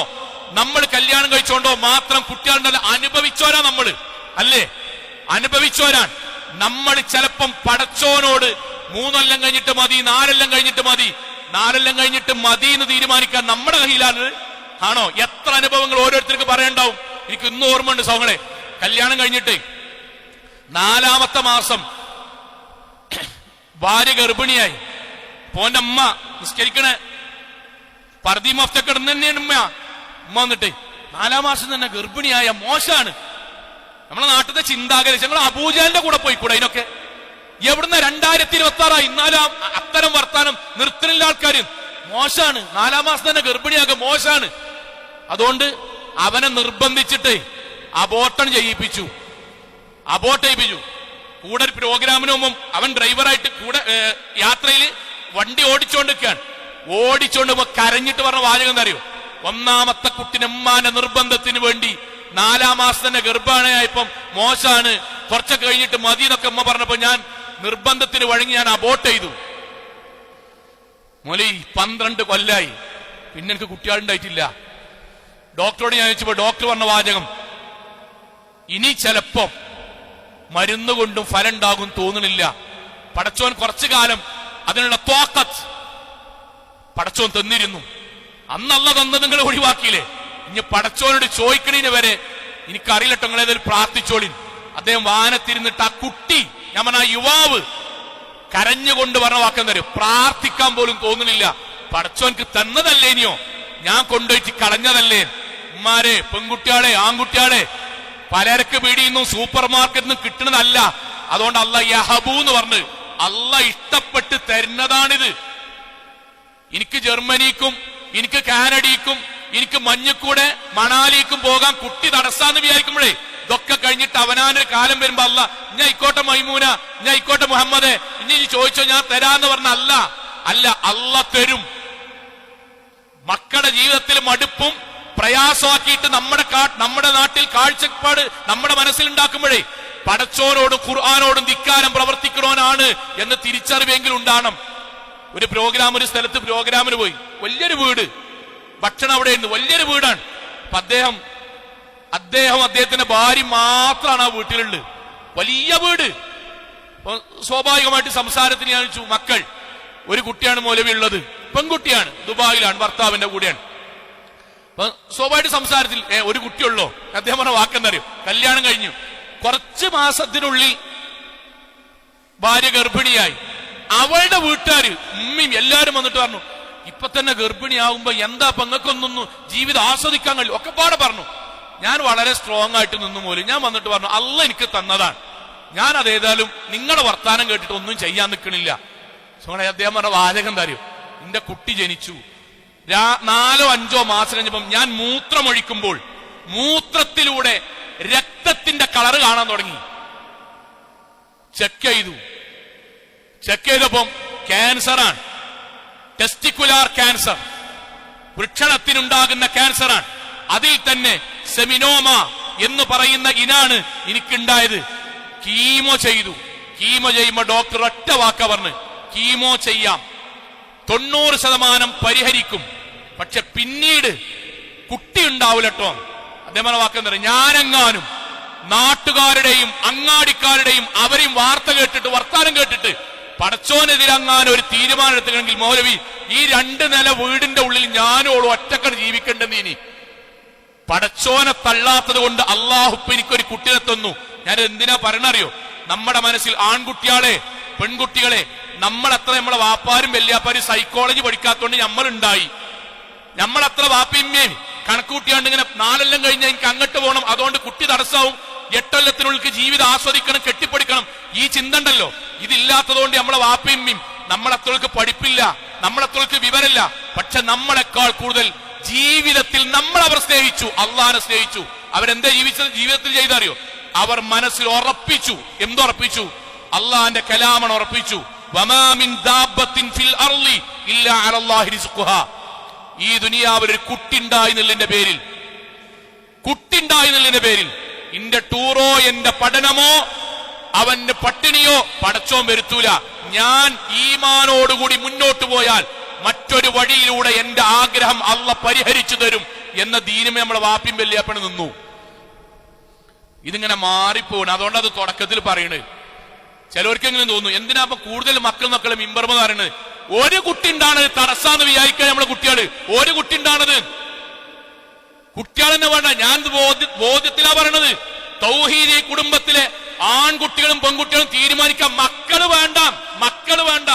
നമ്മൾ കല്യാണം കഴിച്ചുകൊണ്ടോ മാത്രം കുട്ടികളുടെ അനുഭവിച്ചോരാ നമ്മൾ അല്ലേ? അനുഭവിച്ചോരാൻ നമ്മൾ ചിലപ്പം പടച്ചോനോട് 3 കൊല്ലം കഴിഞ്ഞിട്ട് മതി, 4 കൊല്ലം കഴിഞ്ഞിട്ട് മതി, 4 കൊല്ലം കഴിഞ്ഞിട്ട് മതി എന്ന് തീരുമാനിക്കാൻ നമ്മുടെ കയ്യിലാണ്. ആണോ? എത്ര അനുഭവങ്ങൾ ഓരോരുത്തർക്ക് പറയണ്ടാവും. എനിക്ക് ഇന്നും ഓർമ്മയുണ്ട് സോങ്ങളെ, കല്യാണം കഴിഞ്ഞിട്ട് 4ാമത്തെ മാസം ഭാര്യ ഗർഭിണിയായി. പോന്റെ അമ്മ നിസ്കരിക്കണേ പർദി മഫ്തൊക്കെ ഇടുന്ന തന്നെയാണ് ഉമ്മ വന്നിട്ട് 4ാം മാസം തന്നെ ഗർഭിണിയായ മോശമാണ്. നമ്മളെ നാട്ടിലത്തെ ചിന്താഗതി ഞങ്ങൾ അബൂജാലിന്റെ കൂടെ പോയിക്കൂടെ? അതിനൊക്കെ എവിടുന്ന 2026 ഇന്നാലും അത്തരം വർത്താനം നിർത്തണില്ല ആൾക്കാർ. മോശമാണ്, 4ാം മാസം തന്നെ ഗർഭിണിയാക്കുക മോശമാണ്. അതുകൊണ്ട് അവനെ നിർബന്ധിച്ചിട്ട് അബോർട്ട് ചെയ്യിപ്പിച്ചു. കൂടെ ഒരു പ്രോഗ്രാമിന് മുമ്പ് അവൻ ഡ്രൈവറായിട്ട് കൂടെ യാത്രയിൽ വണ്ടി ഓടിച്ചോണ്ട് കരഞ്ഞിട്ട് പറഞ്ഞ വാചകം എന്താ അറിയോ? 1ാമത്തെ കുട്ടിനമ്മാന്റെ നിർബന്ധത്തിന് വേണ്ടി 4ാം മാസം തന്നെ ഗർഭിണിയായപ്പം മോശമാണ്, കുറച്ചൊക്കെ കഴിഞ്ഞിട്ട് മതി എന്നൊക്കെ അമ്മ പറഞ്ഞപ്പോ ഞാൻ നിർബന്ധത്തിന് വഴങ്ങി ഞാൻ അബോർട്ട് ചെയ്തു. മോലി 12 കൊല്ലായി, പിന്നെ എനിക്ക് കുട്ടികളുണ്ടായിട്ടില്ല. ഡോക്ടറോട് ഞാൻ ചോദിച്ചപ്പോ ഡോക്ടർ പറഞ്ഞ വാചകം, ഇനി ചിലപ്പോ മരുന്ന് കൊണ്ടും ഫലം ഉണ്ടാകും തോന്നണില്ല. പടച്ചോൻ കുറച്ചു കാലം അതിനുള്ള ത്വാഖത്ത് പടച്ചോൻ തന്നിരുന്നു. അന്നല്ല തന്നത് നിങ്ങൾ ഒഴിവാക്കിയില്ലേ? ഇനി പടച്ചോനോട് ചോദിക്കണീന് വരെ എനിക്കറിയില്ലട്ടോ, നിങ്ങൾ ഏതൊരു പ്രാർത്ഥിച്ചോളിൻ. അദ്ദേഹം വാനത്തിരുന്നിട്ട് ആ കുട്ടി, ഞാൻ പറഞ്ഞ ആ യുവാവ് കരഞ്ഞുകൊണ്ട് പറഞ്ഞ വാക്കം തരും. പ്രാർത്ഥിക്കാൻ പോലും തോന്നുന്നില്ല. പടച്ചോൻക്ക് തന്നതല്ലേ, ഇനിയോ ഞാൻ കൊണ്ടുപോയിട്ട് കളഞ്ഞതല്ലേ? ഉമ്മാരെ, പെൺകുട്ടിയാളെ, ആൺകുട്ടിയാളെ, പലരക്ക് പീടിയൊന്നും സൂപ്പർ മാർക്കറ്റിൽ നിന്നും കിട്ടുന്നതല്ല. അതുകൊണ്ട് അല്ല യഹബൂ എന്ന് പറഞ്ഞ് അല്ല ഇഷ്ടപ്പെട്ട് തരുന്നതാണിത്. എനിക്ക് ജർമ്മനിക്കും എനിക്ക് കാനഡയ്ക്കും എനിക്ക് മഞ്ഞക്കൂടെ മണാലിക്കും പോകാൻ കുട്ടി തടസ്സാന്ന് വിചാരിക്കുമ്പോഴേ ഇതൊക്കെ കഴിഞ്ഞിട്ട് അവനാനൊരു കാലം വരുമ്പോ അല്ല ഞാൻ ഇക്കോട്ടെ മൈമൂന, ഞാൻ ഇക്കോട്ടെ മുഹമ്മദ്, ഇനി ചോദിച്ചോ ഞാൻ തരാന്ന് പറഞ്ഞ അല്ല അല്ല തരും. മക്കളുടെ ജീവിതത്തിൽ മടുപ്പും പ്രയാസമാക്കിയിട്ട് നമ്മുടെ നാട്ടിൽ കാഴ്ചപ്പാട് നമ്മുടെ മനസ്സിലുണ്ടാക്കുമ്പോഴേ പടച്ചോനോടും ഖുർആാനോടും ധിക്കാരം പ്രവർത്തിക്കണോനാണ് എന്ന് തിരിച്ചറിവെങ്കിലും ഉണ്ടാകണം. ഒരു സ്ഥലത്ത് പ്രോഗ്രാമിന് പോയി, വലിയൊരു വീട്, ഭക്ഷണം അവിടെ ഉണ്ട്, വലിയൊരു വീടാണ്. അപ്പൊ അദ്ദേഹത്തിന്റെ ഭാര്യ മാത്രമാണ് ആ വീട്ടിലുള്ളത്, വലിയ വീട്. സ്വാഭാവികമായിട്ട് സംസാരത്തിന് ഞാൻ ചോദിച്ചു, മക്കൾ, ഒരു കുട്ടിയാണ് മൗലവി ഉള്ളത്, പെൺകുട്ടിയാണ്, ദുബായിലാണ്, ഭർത്താവിന്റെ കൂടെയാണ്. അപ്പൊ സ്വാഭാവിക സംസാരത്തിൽ ഒരു കുട്ടിയുള്ളോ? അദ്ദേഹം പറഞ്ഞ വാക്കെന്തറിയോ? കല്യാണം കഴിഞ്ഞു, കുറച്ച് മാസത്തിനുള്ളിൽ ഭാര്യ ഗർഭിണിയായി. അവളുടെ വീട്ടുകാര് ഉമ്മയും എല്ലാരും വന്നിട്ട് പറഞ്ഞു, ഇപ്പൊ തന്നെ ഗർഭിണിയാവുമ്പോ എന്താ പെങ്ങൾക്കൊന്നും ജീവിതം ആസ്വദിക്കാൻ കഴിയും, ഒക്കെ പാടെ പറഞ്ഞു. ഞാൻ വളരെ സ്ട്രോങ് ആയിട്ട് നിന്നു പോലും ഞാൻ വന്നിട്ട് പറഞ്ഞു, അല്ല എനിക്ക് തന്നതാണ്, ഞാൻ അതേതായാലും നിങ്ങളുടെ വർത്താനം കേട്ടിട്ട് ഒന്നും ചെയ്യാൻ നിൽക്കണില്ല. അദ്ദേഹം പറഞ്ഞ വാചകം എന്താ അറിയോ? എന്റെ കുട്ടി ജനിച്ചു 4-5 മാസം കഴിഞ്ഞപ്പം ഞാൻ മൂത്രമൊഴിക്കുമ്പോൾ മൂത്രത്തിലൂടെ രക്തത്തിന്റെ കളറ് കാണാൻ തുടങ്ങി. ചെക്ക് ചെയ്തപ്പം ക്യാൻസറാണ്, ടെസ്റ്റിക്കുലാർ ക്യാൻസർ, വൃഷണത്തിനുണ്ടാകുന്ന ക്യാൻസറാണ്. അതിൽ തന്നെ സെമിനോമ എന്ന് പറയുന്ന ഇനാണ് എനിക്കുണ്ടായത്. കീമോ ചെയ്യുമ്പോ ഡോക്ടർ ഒറ്റ വാക്ക പറഞ്ഞ്, കീമോ ചെയ്യാം, 90% പരിഹരിക്കും, പക്ഷെ പിന്നീട് കുട്ടി ഉണ്ടാവില്ലട്ടോ. അദ്ദേഹം വാക്കെന്താ പറയുക, ഞാനെങ്ങാനും നാട്ടുകാരുടെയും അങ്ങാടിക്കാരുടെയും അവരെയും വർത്താനം കേട്ടിട്ട് പടച്ചോനെതിരങ്ങാനും ഒരു തീരുമാനം എടുത്തുകണമെങ്കിൽ മൗലവി ഈ 2 നില വീടിന്റെ ഉള്ളിൽ ഞാനോളും ഒറ്റക്കട് ജീവിക്കേണ്ടെന്ന്. ഇനി പടച്ചോനെ തള്ളാത്തത് കൊണ്ട് അള്ളാഹുപ്പ് എനിക്കൊരു കുട്ടിയെ തന്നു. ഞാൻ എന്തിനാ പറയണറിയോ? നമ്മുടെ മനസ്സിൽ ആൺകുട്ടികളെ പെൺകുട്ടികളെ നമ്മളത്ര നമ്മളെ വാപ്പാരും വല്യാപ്പാരും സൈക്കോളജി പഠിക്കാത്തോണ്ട് നമ്മളുണ്ടായി. നമ്മളത്ര വാപ്പിയമ്മയും കണക്കൂട്ടിയാണ്ട് ഇങ്ങനെ 4 കൊല്ലം കഴിഞ്ഞാൽ എനിക്ക് അങ്ങോട്ട് പോകണം, അതുകൊണ്ട് കുട്ടി തടസ്സവും, 8 കൊല്ലത്തിനുള്ളിൽ ജീവിതം ആസ്വദിക്കണം, കെട്ടിപ്പടിക്കണം, ഈ ചിന്ത ഉണ്ടല്ലോ. ഇതില്ലാത്തതുകൊണ്ട് നമ്മളെ വാപ്പിയമ്മയും നമ്മളത്രക്ക് പഠിപ്പില്ല, നമ്മളത്രക്ക് വിവരമില്ല. പക്ഷെ നമ്മളെക്കാൾ കൂടുതൽ ജീവിതത്തിൽ അവർ സ്നേഹിച്ചു, അള്ളാനെ സ്നേഹിച്ചു. അവരെന്താ ജീവിതത്തിൽ ചെയ്തറിയോ? അവർ മനസ്സിൽ ഉറപ്പിച്ചു. എന്തുറപ്പിച്ചു? അള്ളാന്റെ കലാമണ് ഉറപ്പിച്ചു. വമാ മിൻ ദാബത്തിൻ ഫിൽ അർളി ഇല്ലാ അലല്ലാഹി റിസ്ഖുഹാ. ഈ ദുനിയാവിൽ ഒരു കുട്ടിണ്ടായെന്നുള്ളതിന്റെ പേരിൽ എന്റെ ടൂറോ എന്റെ പഠനമോ അവന്റെ പട്ടിണിയോ പടച്ചോൻ വരുത്തൂല. ഞാൻ ഈമാനോടുകൂടി മുന്നോട്ട് പോയാൽ മറ്റൊരു വഴിയിലൂടെ എന്റെ ആഗ്രഹം അള്ള പരിഹരിച്ചു തരും എന്ന ദീനമേ നമ്മളെ വാപ്പിയും വല്യാപ്പണ് നിന്നു. ഇതിങ്ങനെ മാറിപ്പോണ്. അതുകൊണ്ട് അത് തുടക്കത്തിൽ പറയണത്. ചിലവർക്കെങ്കിലും തോന്നുന്നു, എന്തിനാ അപ്പൊ കൂടുതൽ മക്കളെ മിമ്പർമ പറയണത്? ഒരു കുട്ടി ഉണ്ടാണത് തടസ്സാന്ന് വിചാരിക്കാൻ നമ്മളെ കുട്ടികള്. ഒരു കുട്ടി ഉണ്ടാണത് കുട്ടികളെന്നെ വേണ്ട. ഞാൻ ബോധ്യത്തിലാ പറയണത്. തൗഹീദി കുടുംബത്തിലെ ആൺകുട്ടികളും പെൺകുട്ടികളും തീരുമാനിക്കാൻ മക്കള് വേണ്ട.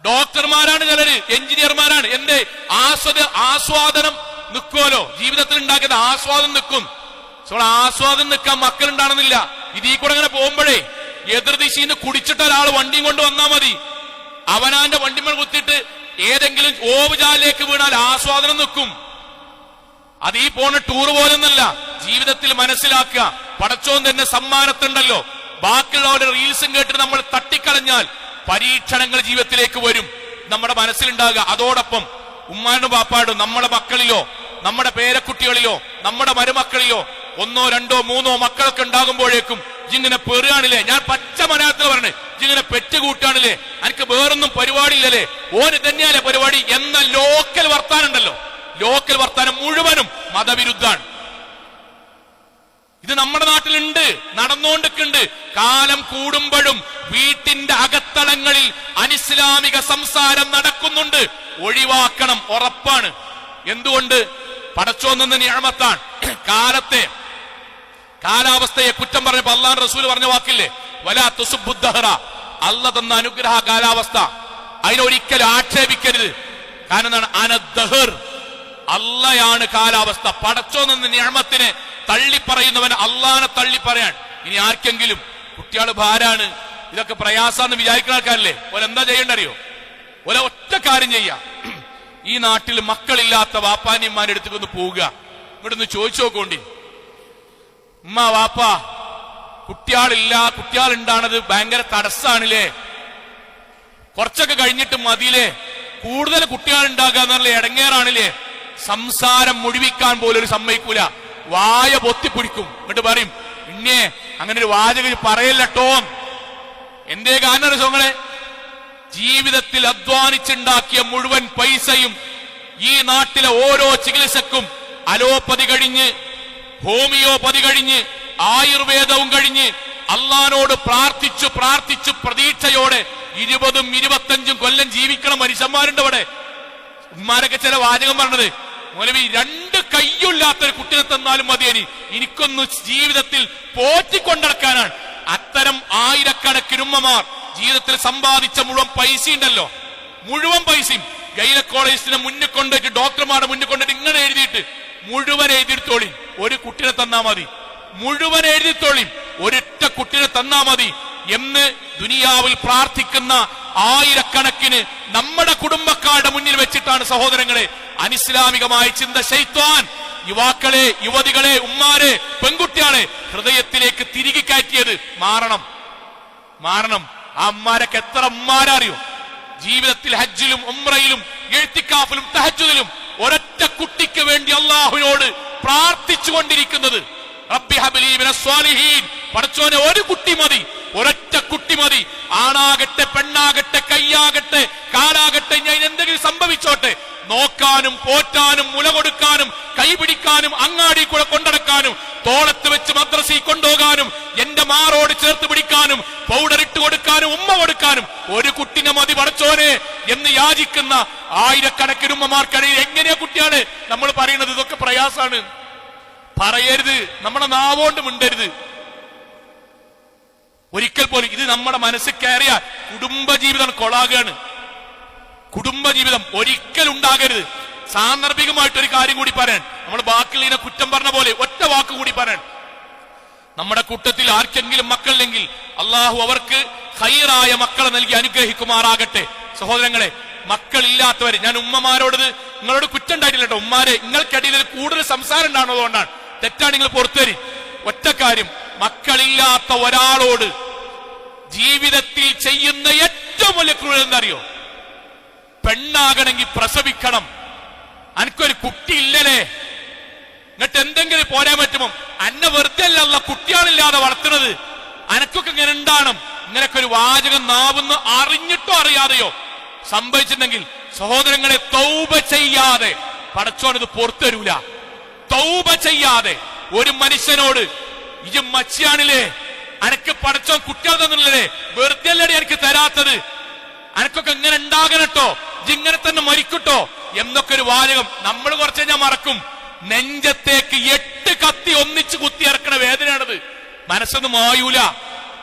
ഡോക്ടർമാരാണ് ചിലര്, എഞ്ചിനീയർമാരാണ്. എന്റെ ആസ്വാദനം നിൽക്കുമല്ലോ, ജീവിതത്തിൽ ഉണ്ടാക്കിയത് ആസ്വാദം നിൽക്കും. ആസ്വാദം നിൽക്കാൻ മക്കളുണ്ടാണെന്നില്ല. ഇതീ കൂടെ അങ്ങനെ പോകുമ്പോഴേ എതിർദിശയിൽ കുടിച്ചിട്ട് ഒരാൾ വണ്ടിയും കൊണ്ട് വന്നാൽ മതി. അവനാന്റെ വണ്ടിമേൽ കുത്തിയിട്ട് ഏതെങ്കിലും ഓവുചാലിലേക്ക് വീണാൽ ആസ്വാദനം നിൽക്കും. അത് ഈ പോണ ടൂർ പോലൊന്നല്ല. ജീവിതത്തിൽ മനസ്സിലാക്കുക, പടച്ചോൻ തന്നെ സമ്മാനത്തുണ്ടല്ലോ. ബാക്കിയുള്ളവരുടെ റീൽസും കേട്ടിട്ട് നമ്മൾ തട്ടിക്കളഞ്ഞാൽ പരീക്ഷണങ്ങൾ ജീവിതത്തിലേക്ക് വരും, നമ്മുടെ മനസ്സിലുണ്ടാകുക. അതോടൊപ്പം ഉമ്മാനും പാപ്പാടും നമ്മുടെ മക്കളിലോ നമ്മുടെ പേരക്കുട്ടികളിലോ നമ്മുടെ മരുമക്കളിലോ 1, 2, 3 മക്കളൊക്കെ ഉണ്ടാകുമ്പോഴേക്കും ഇങ്ങനെ പെറുകയാണില്ലേ. ഞാൻ പച്ച മലയാളത്തിൽ പറഞ്ഞേ, ഇങ്ങനെ പെറ്റുകൂട്ടാണില്ലേ, എനിക്ക് വേറൊന്നും പരിപാടിയില്ലല്ലേ, ഓന് തന്നെയല്ലേ പരിപാടി എന്ന ലോക്കൽ വർത്താനുണ്ടല്ലോ. ലോക്കൽ വർത്താനം മുഴുവനും മതവിരുദ്ധാണ്. ഇത് നമ്മുടെ നാട്ടിലുണ്ട്, നടന്നുകൊണ്ടിരിക്കുന്നുണ്ട്. കാലം കൂടുമ്പോഴും വീട്ടിന്റെ അകത്തളങ്ങളിൽ അനിസ്ലാമിക സംസാരം നടക്കുന്നുണ്ട്. ഒഴിവാക്കണം, ഉറപ്പാണ്. എന്തുകൊണ്ട്? പടച്ചോൻ തന്ന നിഅമത്താണ്. കാലാവസ്ഥയെ കുറ്റം പറഞ്ഞപ്പോ അല്ലാഹു റസൂൽ പറഞ്ഞ വാക്കില്ലേ, വലാ തുസുബ്ബുദ്ദഹറ, അല്ല തന്ന അനുഗ്രഹ കാലാവസ്ഥ, അതിനൊരിക്കലും ആക്ഷേപിക്കരുത്. കാരണം എന്താണ്? അനദ്ദഹർ, അള്ളയാണ് കാലാവസ്ഥ. പടച്ചോൻ തന്ന നിഅമത്തിനെ തള്ളിപ്പറയുന്നവൻ അള്ളാനെ തള്ളിപ്പറയാൻ. ഇനി ആർക്കെങ്കിലും കുട്ടികൾ ഭാരാണ്, ഇതൊക്കെ പ്രയാസാന്ന് വിചാരിക്കുന്ന ആൾക്കാരല്ലേ, ഓലെന്താ ചെയ്യേണ്ടറിയോ? ഒറ്റ കാര്യം ചെയ്യാം. ഈ നാട്ടിൽ മക്കളില്ലാത്ത വാപ്പാനിയമ്മാരുടെ അടുത്തേക്ക് ഒന്ന് പോവുക, ഇങ്ങോട്ടൊന്ന് ചോദിച്ചു നോക്കോണ്ടി, ഉമ്മ വാപ്പ കുട്ടികളുണ്ടാണത് ഭയങ്കര തടസ്സാണില്ലേ, കുറച്ചൊക്കെ കഴിഞ്ഞിട്ട് മതിയില്ലേ, കൂടുതൽ കുട്ടികൾ ഉണ്ടാകുക എന്നുള്ള ഇടങ്ങേറാണില്ലേ. സംസാരം മുഴുവിക്കാൻ പോലും ഒരു സമ്മതിക്കൂല, വായ പൊത്തിപ്പിടിക്കും. എന്നിട്ട് പറയും ഇന്നേ അങ്ങനെ ഒരു വാചകം പറയല്ലോ. എന്തേ കാരണം സുഖങ്ങളെ, ജീവിതത്തിൽ അധ്വാനിച്ചുണ്ടാക്കിയ മുഴുവൻ പൈസയും ഈ നാട്ടിലെ ഓരോ ചികിത്സക്കും അലോപ്പതി കഴിഞ്ഞ്, ഹോമിയോപ്പതി കഴിഞ്ഞ്, ആയുർവേദവും കഴിഞ്ഞ് അള്ളാനോട് പ്രാർത്ഥിച്ചു പ്രാർത്ഥിച്ചു പ്രതീക്ഷയോടെ 20 25 കൊല്ലം ജീവിക്കണം മനുഷ്യന്മാരുണ്ട് അവിടെ. ഉമ്മാരൊക്കെ ചില വാചകം പറഞ്ഞത്, മൗലവി 2 കയ്യില്ലാത്തൊരു കുട്ടിയെ തന്നാലും മതിയേനി, എനിക്കൊന്ന് ജീവിതത്തിൽ പോറ്റിക്കൊണ്ടിറക്കാനാണ്. അത്തരം ആയിരക്കണക്കിന് ഉമ്മമാർ ജീവിതത്തിൽ സമ്പാദിച്ച മുഴുവൻ പൈസ ഉണ്ടല്ലോ, മുഴുവൻ പൈസയും ഗൈനക്കോളജിസ്റ്റിനെ മുന്നിൽ കൊണ്ടുപോയിട്ട്, ഡോക്ടർമാരുടെ മുന്നിൽ കൊണ്ടിട്ട് ഇങ്ങനെ എഴുതിയിട്ട് മുഴുവൻ എഴുതിത്തോളി, ഒരു കുട്ടിനെ തന്നാ മതി, മുഴുവൻ എഴുതിത്തോളി, ഒരൊറ്റ കുട്ടിനെ തന്നാ മതി എന്ന് ദുനിയാവിൽ പ്രാർത്ഥിക്കുന്ന ആയിരക്കണക്കിന് നമ്മുടെ കുടുംബക്കാരുടെ മുന്നിൽ വെച്ചിട്ടാണ് സഹോദരങ്ങളെ അനിസ്ലാമികമായ ചിന്ത ശൈത്വാൻ യുവാക്കളെ, യുവതികളെ, ഉമ്മാരെ, പെൺകുട്ടികളെ ഹൃദയത്തിലേക്ക് തിരികെ കയറ്റിയത്. മാറണം. ആ ഉമ്മാരൊക്കെ എത്ര ഉമ്മാരറിയോ ജീവിതത്തിൽ ഹജ്ജിലും ഉംറയിലും ഇഅ്തികാഫിലും തഹജ്ജുദിലും ഒരൊറ്റ കുട്ടിക്ക് വേണ്ടി അല്ലാഹുവിനോട് പ്രാർത്ഥിച്ചു കൊണ്ടിരിക്കുന്നത്. റബ്ബി ഹബ്ലി മിനസ് സ്വാലിഹീൻ, പടച്ചോനെ ഒരു കുട്ടി മതി, ഒരൊറ്റ കുട്ടി മതി. ആണാകട്ടെ പെണ്ണാകട്ടെ കൈയാകട്ടെ കാലാകട്ടെ, ഞാൻ എന്തെങ്കിലും സംഭവിച്ചോട്ടെ, നോക്കാനും പോറ്റാനും മുല കൊടുക്കാനും കൈപിടിക്കാനും അങ്ങാടി കൂടെ കൊണ്ടടക്കാനും തോളത്ത് വെച്ച് മദ്രസയിൽ കൊണ്ടുപോകാനും എന്റെ മാറോട് ചേർത്ത് പിടിക്കാനും പൗഡർ ഇട്ട് കൊടുക്കാനും ഉമ്മ കൊടുക്കാനും ഒരു കുട്ടിനെ മതി പടച്ചോനെ എന്ന് യാചിക്കുന്ന ആയിരക്കണക്കിന് ഉമ്മമാർക്കിടയിൽ എങ്ങനെയാ കുട്ടിയാണ് നമ്മൾ പറയുന്നത്? ഇതൊക്കെ പ്രയാസാണ്. പറയരുത്, നമ്മുടെ നാവോണ്ട് മിണ്ടരുത് ഒരിക്കൽ പോലും. ഇത് നമ്മുടെ മനസ്സിൽ കയറിയ കുടുംബജീവിതം കൊളാകാണ്. കുടുംബജീവിതം ഒരിക്കലും ഉണ്ടാകരുത്. സാന്ദർഭികമായിട്ടൊരു കാര്യം കൂടി പറയാൻ, നമ്മൾ ബാക്കിയുള്ളതിനെ കുറ്റം പറഞ്ഞ പോലെ ഒറ്റ വാക്ക് കൂടി പറയാൻ, നമ്മുടെ കൂട്ടത്തിൽ ആർക്കെങ്കിലും മക്കളില്ലെങ്കിൽ അള്ളാഹു അവർക്ക് ഖൈറായ മക്കളെ നൽകി അനുഗ്രഹിക്കുമാറാകട്ടെ. സഹോദരങ്ങളെ, മക്കളില്ലാത്തവര്, ഞാൻ ഉമ്മമാരോട് നിങ്ങളോട് കുറ്റം ഉണ്ടായിട്ടില്ല കേട്ടോ. ഉമ്മാരെ, നിങ്ങൾക്കിടയിൽ കൂടുതൽ സംസാരം ഉണ്ടാകുന്നതുകൊണ്ടാണ്, തെറ്റാണ്, നിങ്ങൾ പുറത്തുവരും. ഒറ്റ കാര്യം, മക്കളില്ലാത്ത ഒരാളോട് ജീവിതത്തിൽ ചെയ്യുന്ന ഏറ്റവും വലിയ ക്രൂരത എന്താ അറിയോ? പെണ്ണാകണമെങ്കിൽ പ്രസവിക്കണം. അനക്കൊരു കുട്ടി ഇല്ലല്ലേ, എന്നിട്ട് എന്തെങ്കിലും പോരാൻ പറ്റുമോ? അന്നെ വെറുതെ അല്ല കുട്ടികളില്ലാതെ വളർത്തുന്നത്, അനക്കൊക്കെ ഇങ്ങനെ ഉണ്ടാകണം. ഇങ്ങനൊക്കെ ഒരു വാചകം നാവുന്ന് അറിഞ്ഞിട്ടോ അറിയാതെയോ സംഭവിച്ചിട്ടുണ്ടെങ്കിൽ സഹോദരങ്ങളെ, തൗബ ചെയ്യാതെ പടച്ചോനത് പുറത്തരൂല. തൗബ ചെയ്യാതെ ഒരു മനുഷ്യനോട് ഇജ് മച്ചിയാണില്ലേ, അനക്ക് പടച്ചോൻ കുട്ടികൾ തന്നില്ലേ, വെറുതെ അല്ലടി എനിക്ക് തരാത്തത്, അനക്കൊക്കെ ഇങ്ങനെ ഉണ്ടാകണട്ടോ, ഇങ്ങനെ തന്നെ മരിക്കട്ടോ എന്നൊക്കെ ഒരു വാചകം നമ്മൾ കുറച്ച് കഴിഞ്ഞാൽ മറക്കും. നെഞ്ചത്തേക്ക് 8 കത്തി ഒന്നിച്ച് കുത്തി ഇറക്കണ വേദനയാണത്. മനസ്സൊന്നും മായൂല,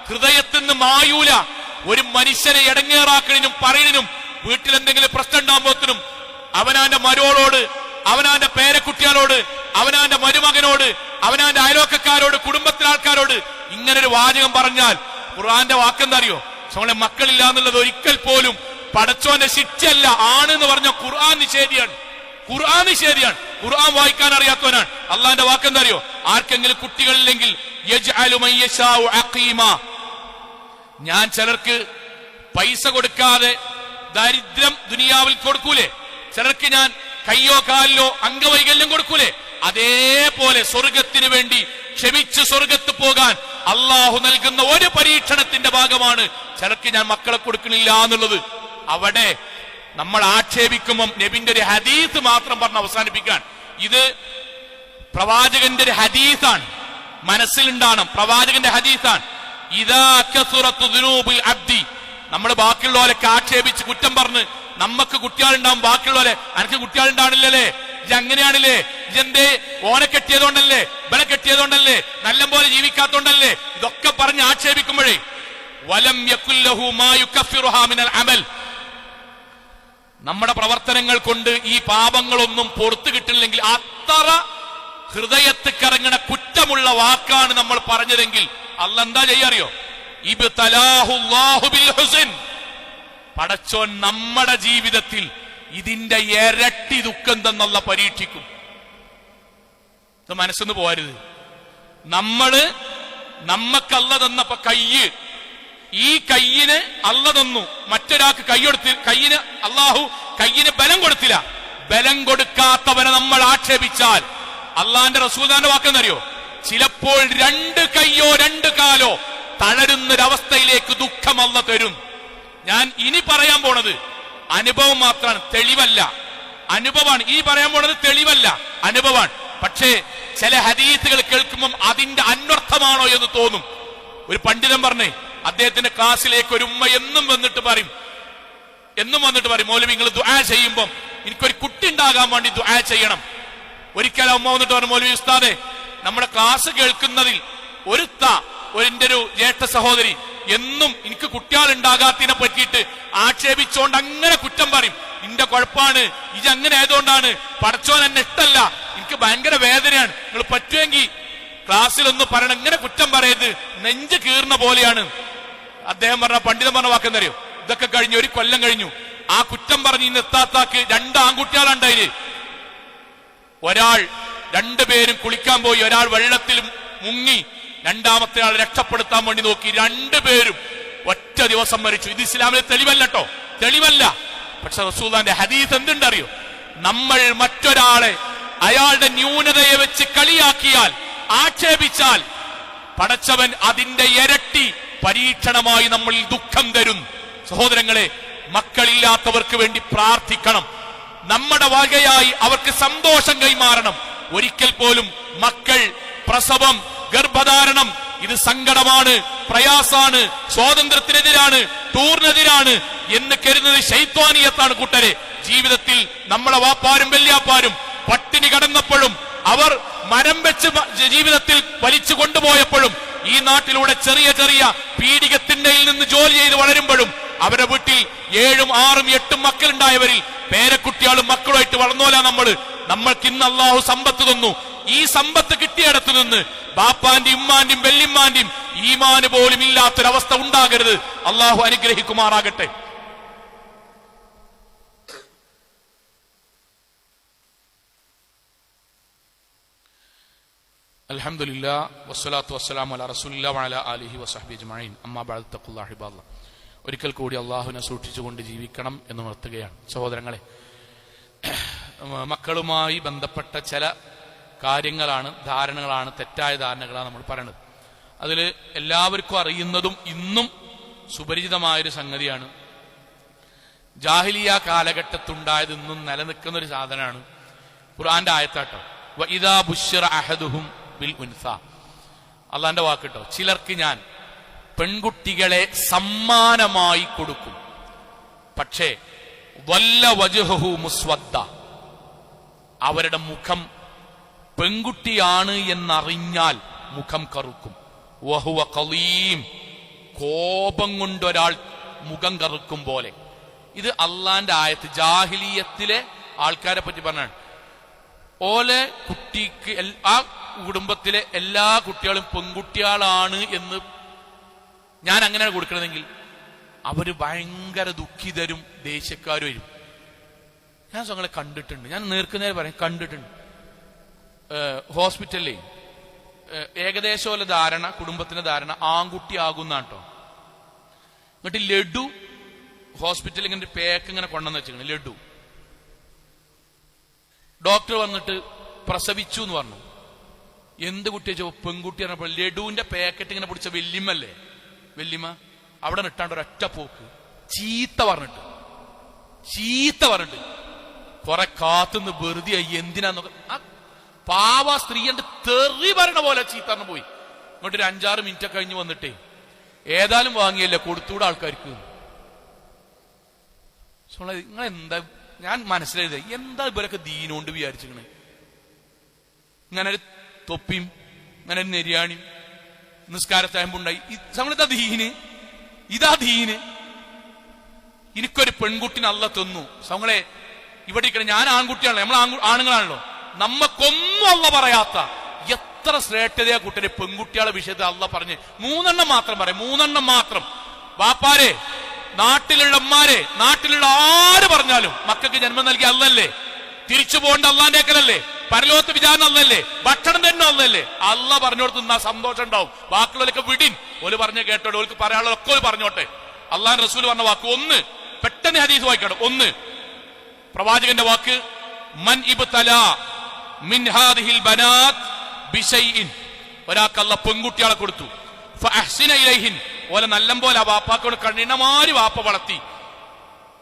ഹൃദയത്തിന്ന് മായൂല. ഒരു മനുഷ്യനെ ഇടങ്ങേറാക്കണിനും പറയണിനും വീട്ടിൽ എന്തെങ്കിലും പ്രശ്നം ഉണ്ടാകുമ്പോഴത്തിനും അവനാന്റെ മരോളോട്, അവനാന്റെ പേരക്കുട്ടികളോട്, അവനാന്റെ മരുമകനോട്, അവനാന്റെ അയലോക്കക്കാരോട്, കുടുംബത്തിലെ ആൾക്കാരോട് ഇങ്ങനൊരു വാചകം പറഞ്ഞാൽ ഖുർആന്റെ വാക്കെന്താ അറിയോ? നമ്മളെ മക്കളില്ല എന്നുള്ളത് ഒരിക്കൽ പോലും പടച്ചോന്റെ ശിക്ഷയല്ല, ആണ് എന്ന് പറഞ്ഞ ഖുർആൻ നിഷേധിയാണ്. ഖുർആൻ നിഷേധിയാണ്. ഖുർആൻ വായിക്കാൻ അറിയാത്തവനാണ്. അള്ളാന്റെ വാക്കെന്താ അറിയോ? ആർക്കെങ്കിലും കുട്ടികളില്ലെങ്കിൽ യജ്അലു മൻ യശാഉ അഖീമ, ഞാൻ ചിലർക്ക് പൈസ കൊടുക്കാതെ ദരിദ്രം ദുനിയാവിൽ കൊടുക്കൂലേ, ചിലർക്ക് ഞാൻ കയ്യോ കാലിലോ അംഗവൈകല്യം കൊടുക്കൂലേ, അതേപോലെ സ്വർഗത്തിന് വേണ്ടി ക്ഷമിച്ച് സ്വർഗത്ത് പോകാൻ അള്ളാഹു നൽകുന്ന ഒരു പരീക്ഷണത്തിന്റെ ഭാഗമാണ് ചിലർക്ക് ഞാൻ മക്കളെ കൊടുക്കണില്ല എന്നുള്ളത്. അവിടെ നമ്മൾ ആക്ഷേപിക്കുമ്പം നബിന്റെ ഒരു ഹദീസ് മാത്രം പറഞ്ഞ് അവസാനിപ്പിക്കാൻ, ഇത് പ്രവാചകന്റെ ഒരു ഹദീസാണ്, മനസ്സിലുണ്ടാകണം. പ്രവാചകന്റെ ഹദീസാണ്. ഇദാ കസുറത്തു ദുനൂബുൽ അബ്ദി, നമ്മൾ ബാക്കിയുള്ളവരൊക്കെ ആക്ഷേപിച്ച് കുറ്റം പറഞ്ഞ് നമുക്ക് കുട്ടികളുണ്ടാവും, ബാക്കിയുള്ളവരെ അനക്ക് കുട്ടികളുണ്ടാണില്ലല്ലേ, ഇത് അങ്ങനെയാണില്ലേ, ഇതെന്തേ ഓനെ കെട്ടിയതുകൊണ്ടല്ലേ, ബല കെട്ടിയതുകൊണ്ടല്ലേ, നല്ലപോലെ ജീവിക്കാത്തോണ്ടല്ലേ, ഇതൊക്കെ പറഞ്ഞ് ആക്ഷേപിക്കുമ്പോഴേ വലം യകുല്ലഹു മാ യുകഫിറുഹാ മിനൽ അമൽ, നമ്മുടെ പ്രവർത്തനങ്ങൾ കൊണ്ട് ഈ പാപങ്ങളൊന്നും പുറത്തു കിട്ടില്ലെങ്കിൽ അത്ര ഹൃദയത്തിക്കറങ്ങണ കുറ്റമുള്ള വാക്കാണ് നമ്മൾ പറഞ്ഞതെങ്കിൽ അല്ലാഹ് എന്താ ചെയ്യാറിയോ? ഇബ്തലാഹുല്ലാഹു ബിൽ ഹുസ്ൻ, പടച്ചോൻ നമ്മുടെ ജീവിതത്തിൽ ഇതിന്റെ ഇരട്ടി ദുഃഖം തന്നുള്ള പരീക്ഷിക്കും. ഇത് മനസ്സൊന്ന് പോരുത്. നമ്മക്ക് അല്ല തന്നപ്പോ കയ്യ്, ഈ കയ്യിന് അല്ല തന്നു, മറ്റൊരാൾക്ക് കൈയ്യൊടുത്ത്, കയ്യിന് അള്ളാഹു കയ്യിന് ബലം കൊടുത്തില്ല. ബലം കൊടുക്കാത്തവനെ നമ്മൾ ആക്ഷേപിച്ചാൽ അള്ളാന്റെ റസൂലിന്റെ വാക്കെന്നറിയോ, ചിലപ്പോൾ 2 കൈയോ 2 കാലോ തളരുന്നൊരവസ്ഥയിലേക്ക് ദുഃഖം അല്ലാഹു തരും. ഞാൻ ഇനി പറയാൻ പോണത് അനുഭവം മാത്രമാണ്, തെളിവല്ല. അനുഭവമാണ് ഈ പറയാൻ പോണത്, തെളിവല്ല, അനുഭവമാണ്. പക്ഷേ ചില ഹദീസുകൾ കേൾക്കുമ്പോൾ അതിന്റെ അന്വർത്ഥമാണോ എന്ന് തോന്നും. ഒരു പണ്ഡിതൻ പറഞ്ഞേ, അദ്ദേഹത്തിന്റെ ക്ലാസ്സിലേക്ക് ഒരു ഉമ്മ എന്നും വന്നിട്ട് പറയും, മൗലവി നിങ്ങൾ ദുആ ചെയ്യുമ്പോൾ എനിക്കൊരു കുട്ടി ഉണ്ടാകാൻ വേണ്ടി ദുആ ചെയ്യണം. ഒരിക്കലും ഉമ്മ വന്നിട്ട് പറഞ്ഞു, മൗലവി ഉസ്താദെ, നമ്മുടെ ക്ലാസ് കേൾക്കുന്നതിൽ എന്റെ ഒരു ജ്യേഷ്ഠ സഹോദരി എന്നും എനിക്ക് കുട്ടികൾ ഉണ്ടാകാത്തതിനെ പറ്റിയിട്ട് ആക്ഷേപിച്ചുകൊണ്ട് അങ്ങനെ കുറ്റം പറയും. ഇന്റെ കുഴപ്പമാണ്, ഇത് അങ്ങനെ ആയതുകൊണ്ടാണ്, പടച്ചോൻ എന്നെ ഇഷ്ടല്ല, എനിക്ക് ഭയങ്കര വേദനയാണ്, നിങ്ങൾ പറ്റുമെങ്കിൽ ക്ലാസ്സിലൊന്ന് പറയണം, ഇങ്ങനെ കുറ്റം പറയരുത്, നെഞ്ച് കീറുന്ന പോലെയാണ്. അദ്ദേഹം പറഞ്ഞ, പണ്ഡിതൻ പറഞ്ഞ വാക്കെന്നറിയോ, ഇതൊക്കെ കഴിഞ്ഞു 1 കൊല്ലം കഴിഞ്ഞു. ആ കുറ്റം പറഞ്ഞ് ഇന്ന് എത്താത്താക്ക് 2 ആൺകുട്ടികളുണ്ടായില്. 2 പേരും കുളിക്കാൻ പോയി, ഒരാൾ വെള്ളത്തിൽ മുങ്ങി, 2ാമത്തെ ആൾ രക്ഷപ്പെടുത്താൻ വേണ്ടി നോക്കി, 2 പേരും ഒറ്റ ദിവസം മരിച്ചു. ഇത് ഇസ്ലാമിലെ തെളിവല്ല കേട്ടോ, തെളിവല്ല. പക്ഷെ റസൂലുള്ളാഹിന്റെ ഹദീസ് എന്തുണ്ടറിയോ, നമ്മൾ മറ്റൊരാളെ അയാളുടെ ന്യൂനതയെ വെച്ച് കളിയാക്കിയാൽ, ആക്ഷേപിച്ചാൽ പടച്ചവൻ അതിന്റെ ഇരട്ടി പരീക്ഷണമായി നമ്മളിൽ ദുഃഖം തരും. സഹോദരങ്ങളെ, മക്കളില്ലാത്തവർക്ക് വേണ്ടി പ്രാർത്ഥിക്കണം. നമ്മുടെ വകയായി അവർക്ക് സന്തോഷം കൈമാറണം. ഒരിക്കൽ പോലും മക്കൾ, പ്രസവം, ഗർഭധാരണം ഇത് സങ്കടമാണ്, പ്രയാസാണ്, സ്വാതന്ത്ര്യത്തിനെതിരാണ്, ടൂറിനെതിരാണ് എന്ന് കരുതുന്നത് ശൈത്വാനിയത്താണ് കൂട്ടരെ. ജീവിതത്തിൽ നമ്മളെ വാപ്പാരും വല്യാപ്പാരും പട്ടിണി കടന്നപ്പോഴും അവർ മരം വെച്ച് ജീവിതത്തിൽ വലിച്ചു കൊണ്ടുപോയപ്പോഴും ഈ നാട്ടിലൂടെ ചെറിയ ചെറിയ പീഡികത്തിണ്ടയിൽ നിന്ന് ജോലി ചെയ്ത് വളരുമ്പോഴും അവരുടെ വീട്ടിൽ 7ഉം 6ഉം 8ഉം മക്കളുണ്ടായവരിൽ പേരക്കുട്ടികളും മക്കളുമായിട്ട് വളർന്നോല നമ്മൾക്ക് ഇന്ന് അള്ളാഹു സമ്പത്ത് തന്നു. ഈ സമ്പത്ത് കിട്ടിയിടത്തു നിന്ന് ബാപ്പാന്റെയും ഉമ്മാന്റെയും വെല്ലിമ്മാന്റെയും ഈമാന് പോലും ഇല്ലാത്തൊരവസ്ഥ ഉണ്ടാകരുത്. അള്ളാഹു അനുഗ്രഹിക്കുമാറാകട്ടെ. അൽഹംദുലില്ലാ വസ്സലാത്തു വസ്സലാമു അലാ റസൂലില്ലാ വഅലാ ആലിഹി വസഹ്ബിഹി അജ്മഈൻ. അമ്മാ ബഅദ്, തഖ്വല്ലാഹി ഇബാദല്ലാഹ്. ഒരിക്കൽ കൂടി അള്ളാഹുവിനെ സൂക്ഷിച്ചുകൊണ്ട് ജീവിക്കണം എന്ന് ഉണർത്തുകയാണ്. സഹോദരങ്ങളെ, മക്കളുമായി ബന്ധപ്പെട്ട ചില കാര്യങ്ങളാണ്, ധാരണകളാണ്, തെറ്റായ ധാരണകളാണ് നമ്മൾ പറയുന്നത്. അതിൽ എല്ലാവർക്കും അറിയുന്നതും ഇന്നും സുപരിചിതമായൊരു സംഗതിയാണ്. ജാഹിലിയ കാലഘട്ടത്തുണ്ടായത് ഇന്നും നിലനിൽക്കുന്നൊരു സാധനമാണ്. ഖുർആന്റെ ആയത്താട്ടോ, വഇദാ ബുശ്ശിറ അഹദുഹും ബിൽ ഉൻസ. അള്ളാന്റെ വാക്കിട്ടോ, ചിലർക്ക് ഞാൻ പെൺകുട്ടികളെ സമ്മാനമായി കൊടുക്കും, പക്ഷേ വല്ല വജ്ഹുഹു മുസ്വദ്ദ, അവരുടെ മുഖം പെൺകുട്ടിയാണ് എന്നറിഞ്ഞാൽ മുഖം കറുക്കും. വഹുവ ഖലീം, കോപം കൊണ്ടൊരാൾ മുഖം കറുക്കും പോലെ. ഇത് അള്ളാന്റെ ആയത്ത് ജാഹിലിയത്തിലെ ആൾക്കാരെ പറ്റി പറഞ്ഞാണ്. ഓലെ കുട്ടിക്ക്, ആ കുടുംബത്തിലെ എല്ലാ കുട്ടികളും പെൺകുട്ടികളാണ് എന്ന് ഞാൻ അങ്ങനെയാണ് കൊടുക്കണമെങ്കിൽ അവര് ഭയങ്കര ദുഃഖിതരും ദേഷ്യക്കാരും വരും. ഞാൻ സ്വങ്ങളെ കണ്ടിട്ടുണ്ട്, ഞാൻ നേർക്കുനേരെ പറയാം, കണ്ടിട്ടുണ്ട്. ഹോസ്പിറ്റലിലെ ഏകദേശം ധാരണ, കുടുംബത്തിന്റെ ധാരണ ആൺകുട്ടി ആകുന്നാണ് കേട്ടോ. എന്നിട്ട് ലഡു ഹോസ്പിറ്റലിൽ ഇങ്ങനെ പേക്ക് ഇങ്ങനെ കൊണ്ടുവന്ന് വെച്ചിങ്ങനെ ലഡു. ഡോക്ടർ വന്നിട്ട് പ്രസവിച്ചു എന്ന് പറഞ്ഞു. എന്ത് കുട്ടിയെ പെൺകുട്ടി പറഞ്ഞപ്പോൾ ലഡുവിന്റെ പാക്കറ്റ് ഇങ്ങനെ പിടിച്ച വല്യമ്മല്ലേ, വല്യമ്മ അവിടെ നിട്ടാണ്ട് ഒരൊറ്റ പോക്ക് ചീത്ത പറഞ്ഞിട്ട് കുറെ കാത്തുനിന്ന് വെറുതെ എന്തിനാന്നൊക്കെ ആ പാവ സ്ത്രീ എന്റെ തെറി പറയണ പോലെ ചീത്ത പറഞ്ഞു പോയി. ഇങ്ങോട്ട് ഒരു 5-6 മിനിറ്റ് കഴിഞ്ഞ് വന്നിട്ടേ ഏതായാലും വാങ്ങിയല്ലേ കൊടുത്തൂടെ ആൾക്കാർക്ക്. നിങ്ങൾ എന്താ, ഞാൻ മനസ്സിലായത് എന്താ ഇവരൊക്കെ ദീനോണ്ട് വിചാരിച്ചിരിക്കണേ. ഇങ്ങനെ ഒരു തൊപ്പിയും ഇങ്ങനെ ഒരു നെര്യാണിയും നിസ്കാരത്തായമ്പുണ്ടായി. നമ്മളിതാ ദീന്, ഇതാ ദീന്. എനിക്കൊരു പെൺകുട്ടിനെ അള്ള തന്നു. നമ്മളെ ഇവിടെ ഇരിക്കണ ഞാൻ ആൺകുട്ടിയാണല്ലോ, നമ്മൾ ആണുങ്ങളാണല്ലോ, നമ്മക്കൊന്നും അള്ള പറയാത്ത എത്ര ശ്രേഷ്ഠതയാ കുട്ടിയെ പെൺകുട്ടികളെ വിഷയത്തിൽ അള്ള പറഞ്ഞ് 3 എണ്ണം മാത്രം പറയാം. 3 എണ്ണം മാത്രം. വാപ്പാരെ, നാട്ടിലുള്ള അമ്മാരെ, നാട്ടിലുള്ള ആര് പറഞ്ഞാലും മക്കൾക്ക് ജന്മം നൽകിയ അള്ളല്ലേ, തിരിച്ചു പോകേണ്ട അള്ളാന്റെ അക്കലല്ലേ, പരലോകത്ത് വിചാരണ അള്ളല്ലേ, ഭക്ഷണം തന്നെ അള്ളല്ലേ. അള്ള പറഞ്ഞോടത്ത് നിന്നാ സന്തോഷം ഉണ്ടാവും. ബാക്കിയുള്ളവരൊക്കെ വിടിൻ, ഓല് പറഞ്ഞ കേട്ടോട്ടെ, ഓൾക്ക് പറയാനുള്ളതൊക്കെ ഓല് പറഞ്ഞോട്ടെ. അള്ളാഹ് റസൂൽ പറഞ്ഞ വാക്ക് 1 പെട്ടെന്ന് ഹദീസ് വായിക്കണം. 1 പ്രവാചകന്റെ വാക്ക്, മൻ ഇബ്തലാ മിൻ ഹാദിഹിൽ ബനാത് ബിശൈഇൻ, ഒരാൾക്ക് അല്ലാഹ് പെൺകുട്ടികളെ കൊടുത്തു, ഫഅഹ്സിന ഇലൈഹിൻ, ഓല നല്ലപോലെ ആ വാപ്പാക്കോട് കണ്ണിനമാരി വാപ്പ വളർത്തി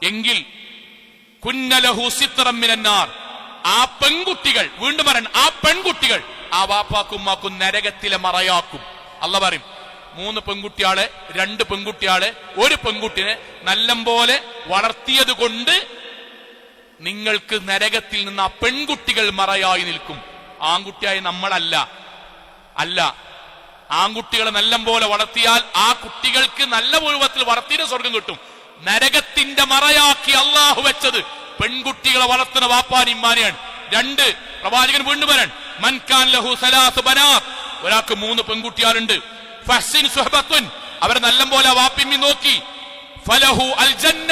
എങ്കിൽ കുന്ന ലഹു സിത്റൻ മിനന്നാർ, ആ പെൺകുട്ടികൾ, വീണ്ടും പറയണം, ആ പെൺകുട്ടികൾ ആ വാപ്പാക്കും ഉമ്മാക്കും നരകത്തിലെ മറയാക്കും. അല്ലാഹ് പറയും, 3 പെൺകുട്ടിയാളെ, 2 പെൺകുട്ടിയാളെ, 1 പെൺകുട്ടിനെ നല്ലപോലെ വളർത്തിയത് കൊണ്ട് നിങ്ങൾക്ക് നരകത്തിൽ നിന്ന് ആ പെൺകുട്ടികൾ മറയായി നിൽക്കും. ആൺകുട്ടിയായി നമ്മളല്ല, ആൺകുട്ടികളെ നല്ലപോലെ വളർത്തിയാൽ ആ കുട്ടികൾക്ക് നല്ല രൂപത്തിൽ വളർത്തിയ സ്വർഗം കിട്ടും. നരകത്തിന്റെ മറയാക്കി അള്ളാഹു വെച്ചത് പെൺകുട്ടികളെ വളർത്തുന്ന വാപ്പാനിമ്മാനെയാണ്. 2 പ്രവാചകൻ വീണ്ടും പറയാൻ, മൻ കാൻ ലഹു സലാസു ബനാത്ത്, ഒരാൾക്ക് 3 പെൺകുട്ടിയാളുണ്ട്, ഫഹ്സിൻ സുഹബത്തുൻ, അവരെ നല്ലപോലെ വാപ്പിമ്മി നോക്കി, ഫലഹു അൽ ജന്ന,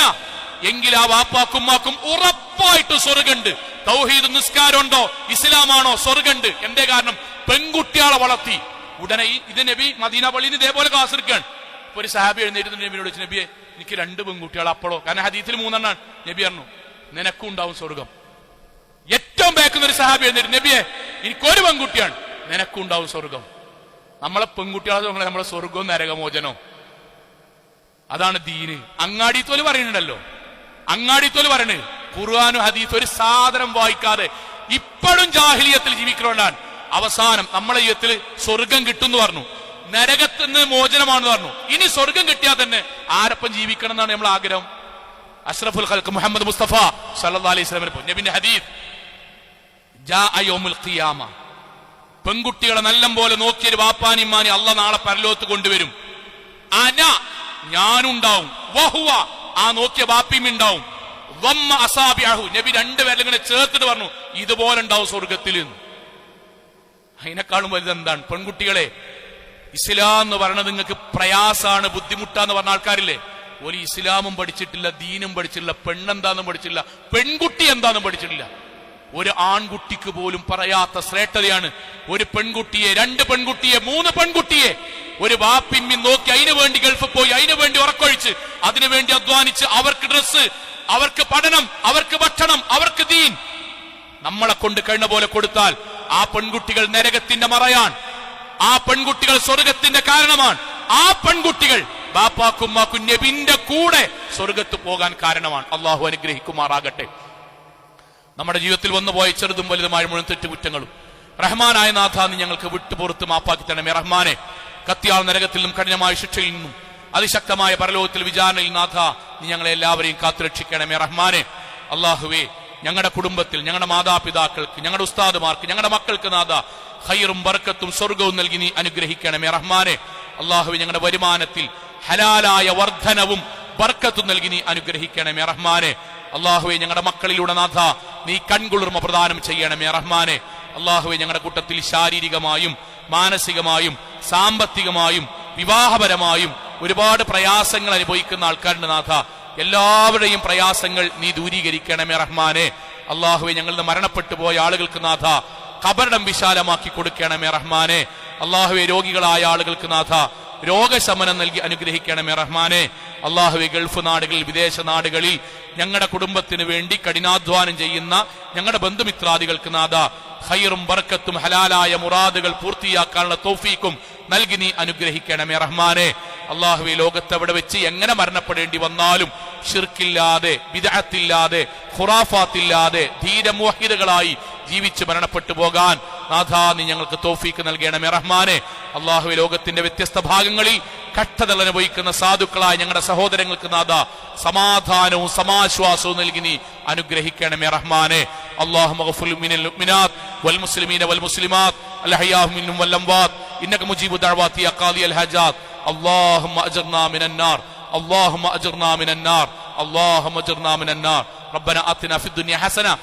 എങ്കിൽ ആ വാപ്പാക്കുമ്മാക്കും ഉറപ്പായിട്ട് സ്വർഗമുണ്ട്. തൗഹീദ് നിസ്കാരമുണ്ടോ, ഇസ്ലാമാണോ, സ്വർഗമുണ്ട്. എന്തേ കാരണം? പെൺകുട്ടികളെ വളർത്തി. ഉടനെ ഇത് നബി മദീന പള്ളിയിൽ ഇതേപോലെ ക്ലാസ് എടുക്കുകയാണ്. ഇപ്പൊ ഒരു സഹാബി എഴുന്നേറ്റ് നബിയോട് ചോദിച്ചു, നബിയെ എനിക്ക് 2 പെൺകുട്ടികൾ. അപ്പോഴോ, കാരണം ഹദീസിൽ 3 എണ്ണാണ്. നബി പറഞ്ഞു, നിനക്കും ഉണ്ടാവും സ്വർഗം. ഏറ്റവും ബാക്കുന്ന ഒരു സഹാബി എഴുന്നേറ്റ്, നബിയെ എനിക്കൊരു പെൺകുട്ടിയാണ്, നിനക്കും ഉണ്ടാവും സ്വർഗം. നമ്മളെ പെൺകുട്ടികളെ നമ്മളെ സ്വർഗവും നരകമോചനവും, അതാണ് ദീന്. അങ്ങാടിത്തോല് പറയുന്നുണ്ടല്ലോ, അങ്ങാടിത്തോല് പറയണ് ഖുർആനും ഹദീസും ഒരു സാധനം വായിക്കാതെ ഇപ്പോഴും ജാഹിലിയത്തിൽ ജീവിക്കുന്നതുകൊണ്ടാണ് അവസാനം നമ്മളെ ജീവിതത്തിൽ സ്വർഗം കിട്ടുമെന്ന് പറഞ്ഞു, നരകത്തിന് മോചനമാണെന്ന് പറഞ്ഞു. ഇനി സ്വർഗം കിട്ടിയാൽ തന്നെ ആരപ്പം ജീവിക്കണം എന്നാണ് നമ്മൾ ആഗ്രഹം. അഷ്റഫുൽ ഖൽഖ് മുഹമ്മദ് മുസ്തഫ സല്ലല്ലാഹു അലൈഹി വസല്ലം നബിന്റെ ഹദീസ്, ജാഅ യൗമുൽ ഖിയാമ, പെൺകുട്ടികളെ നല്ലപോലെ നോക്കിയൊരു വാപ്പാനിമാനി അള്ളാഹ് നാളെ പരലോകത്ത് കൊണ്ടുവരും. അന, ഞാനുണ്ടാവും, വഹുവ, ആ നോക്കിയ വാപ്പിയും ഉണ്ടാവും, വമ്മ അസാബിഅഹു, നബി 2 പേരിലും ഇങ്ങനെ ചേർത്തിട്ട് പറഞ്ഞു, ഇതുപോലെ ഉണ്ടാവും സ്വർഗത്തിൽ. അതിനേക്കാളും വലുത് എന്താണ്? പെൺകുട്ടികളെ, ഇസ്ലാം എന്ന് പറയുന്നത് നിങ്ങൾക്ക് പ്രയാസാണ്, ബുദ്ധിമുട്ടാന്ന് പറഞ്ഞ ആൾക്കാരില്ലേ, ഒരു ഇസ്ലാമും പഠിച്ചിട്ടില്ല, ദീനും പഠിച്ചിട്ടില്ല, പെണ്ണെന്താന്നും പഠിച്ചിട്ടില്ല, പെൺകുട്ടി എന്താന്നും പഠിച്ചിട്ടില്ല. ഒരു ആൺകുട്ടിക്ക് പോലും പറയാത്ത ശ്രേഷ്ഠതയാണ് ഒരു പെൺകുട്ടിയെ, 2 പെൺകുട്ടിയെ, 3 പെൺകുട്ടിയെ ഒരു വാപ്പിമ്മി നോക്കി അതിനു വേണ്ടി ഗൾഫിൽ പോയി, അതിനു വേണ്ടി ഉറക്കൊഴിച്ച്, അതിനുവേണ്ടി അധ്വാനിച്ച്, അവർക്ക് ഡ്രസ്സ്, അവർക്ക് പഠനം, അവർക്ക് ഭക്ഷണം, അവർക്ക് ദീൻ നമ്മളെ കൊണ്ട് കഴിഞ്ഞ പോലെ കൊടുത്താൽ ആ പെൺകുട്ടികൾ നരകത്തിന്റെ മറയാണ്, ആ പെൺകുട്ടികൾ സ്വർഗത്തിന്റെ കാരണമാണ്, ആ പെൺകുട്ടികൾ ബാപ്പാക്കുമ്മാക്കും നബിന്റെ കൂടെ സ്വർഗത്ത് പോകാൻ കാരണമാണ്. അള്ളാഹു അനുഗ്രഹിക്കുമാറാകട്ടെ. നമ്മുടെ ജീവിതത്തിൽ വന്നുപോയ ചെറുതും വലുതുമായ മുഴുവൻ തെറ്റുകുറ്റങ്ങളും റഹ്മാനായ നാഥ നീ ഞങ്ങൾക്ക് വിട്ടുപുറത്ത് മാപ്പാക്കി തരണമേ റഹ്മാനെ. കത്തിയാൾ നരകത്തിൽ നിന്നും കഠിനമായ ശിക്ഷയിൽ നിന്നും അതിശക്തമായ പരലോകത്തിൽ വിചാരണയിൽ നാഥ നീ ഞങ്ങളെ എല്ലാവരെയും കാത്തുരക്ഷിക്കണമേ റഹ്മാനെ. അള്ളാഹുവേ, ഞങ്ങളുടെ കുടുംബത്തിൽ, ഞങ്ങളുടെ മാതാപിതാക്കൾക്ക്, ഞങ്ങളുടെ ഉസ്താദുമാർക്ക്, ഞങ്ങളുടെ മക്കൾക്ക് നാഥ ഖൈറും ബർക്കത്തും സ്വർഗവും നൽകി നീ അനുഗ്രഹിക്കണമേ റഹ്മാനെ. അള്ളാഹുവേ, ഞങ്ങളുടെ വരുമാനത്തിൽ ഹലാലായ വർധനവും ബർക്കത്തും നൽകി നീ അനുഗ്രഹിക്കണമേ റഹ്മാനെ. അള്ളാഹുവേ, ഞങ്ങളുടെ മക്കളിലൂടെ നാഥ നീ കൺകുളിർമ പ്രദാനം ചെയ്യണമേ റഹ്മാനെ. അള്ളാഹുവേ, ഞങ്ങളുടെ കൂട്ടത്തിൽ ശാരീരികമായും മാനസികമായും സാമ്പത്തികമായും വിവാഹപരമായും ഒരുപാട് പ്രയാസങ്ങൾ അനുഭവിക്കുന്ന ആൾക്കാരുടെ നാഥ എല്ലാവരുടെയും പ്രയാസങ്ങൾ നീ ദൂരീകരിക്കണമേ റഹ്മാനെ. അള്ളാഹുവേ, ഞങ്ങളിൽ നിന്ന് മരണപ്പെട്ടു പോയ ആളുകൾക്ക് നാഥ ഖബറിടം വിശാലമാക്കി കൊടുക്കണമേ റഹ്മാനെ. അള്ളാഹുവേ, രോഗികളായ ആളുകൾക്ക് നാഥ രോഗശമനം നൽകി അനുഗ്രഹിക്കണമേ റഹ്മാനെ. അള്ളാഹുവേ, ഗൾഫ് നാടുകളിൽ, വിദേശ നാടുകളിൽ ഞങ്ങളുടെ കുടുംബത്തിന് വേണ്ടി കഠിനാധ്വാനം ചെയ്യുന്ന ഞങ്ങളുടെ ബന്ധുമിത്രാദികൾക്ക് നാഥ ഖൈറും ബർക്കത്തും ഹലാലായ മുറാദുകൾ പൂർത്തിയാക്കാനുള്ള തൗഫീക്കും നൽകി നീ അനുഗ്രഹിക്കണമേ റഹ്മാനെ. അള്ളാഹുവേ, ലോകത്തെവിടെ വെച്ച് എങ്ങനെ മരണപ്പെടേണ്ടി വന്നാലും ശിർക്കില്ലാതെ, ബിദ്അത്തില്ലാതെ, ഖുറാഫാത്തില്ലാതെ ധീരമുവഹിദുകളായി ജീവിച്ച് മരണപ്പെട്ടു പോകാൻ നാഥ നീ ഞങ്ങൾക്ക് തൗഫീക്ക് നൽകണമേ റഹ്മാനെ. അള്ളാഹുവേ, ലോകത്തിന്റെ വ്യത്യസ്ത ഭാഗങ്ങളിൽ കഷ്ടതകൾ അനുഭവിക്കുന്ന സാധുക്കളായ ഞങ്ങളുടെ സഹോദരങ്ങൾക്ക് നാഥ സമാധാനവും സമാശ്വാസവും നൽകി നീ അനുഗ്രഹിക്കണമേ റഹ്മാനെ. اللهم اغفر للمؤمنات والمسلمين والمسلمات الأحياء منهم والأموات إنك مجيب الدعوات يا قاضي الحاجات. اللهم أجرنا من النار، اللهم أجرنا من النار، اللهم أجرنا من النار. ربنا آتنا في الدنيا حسنة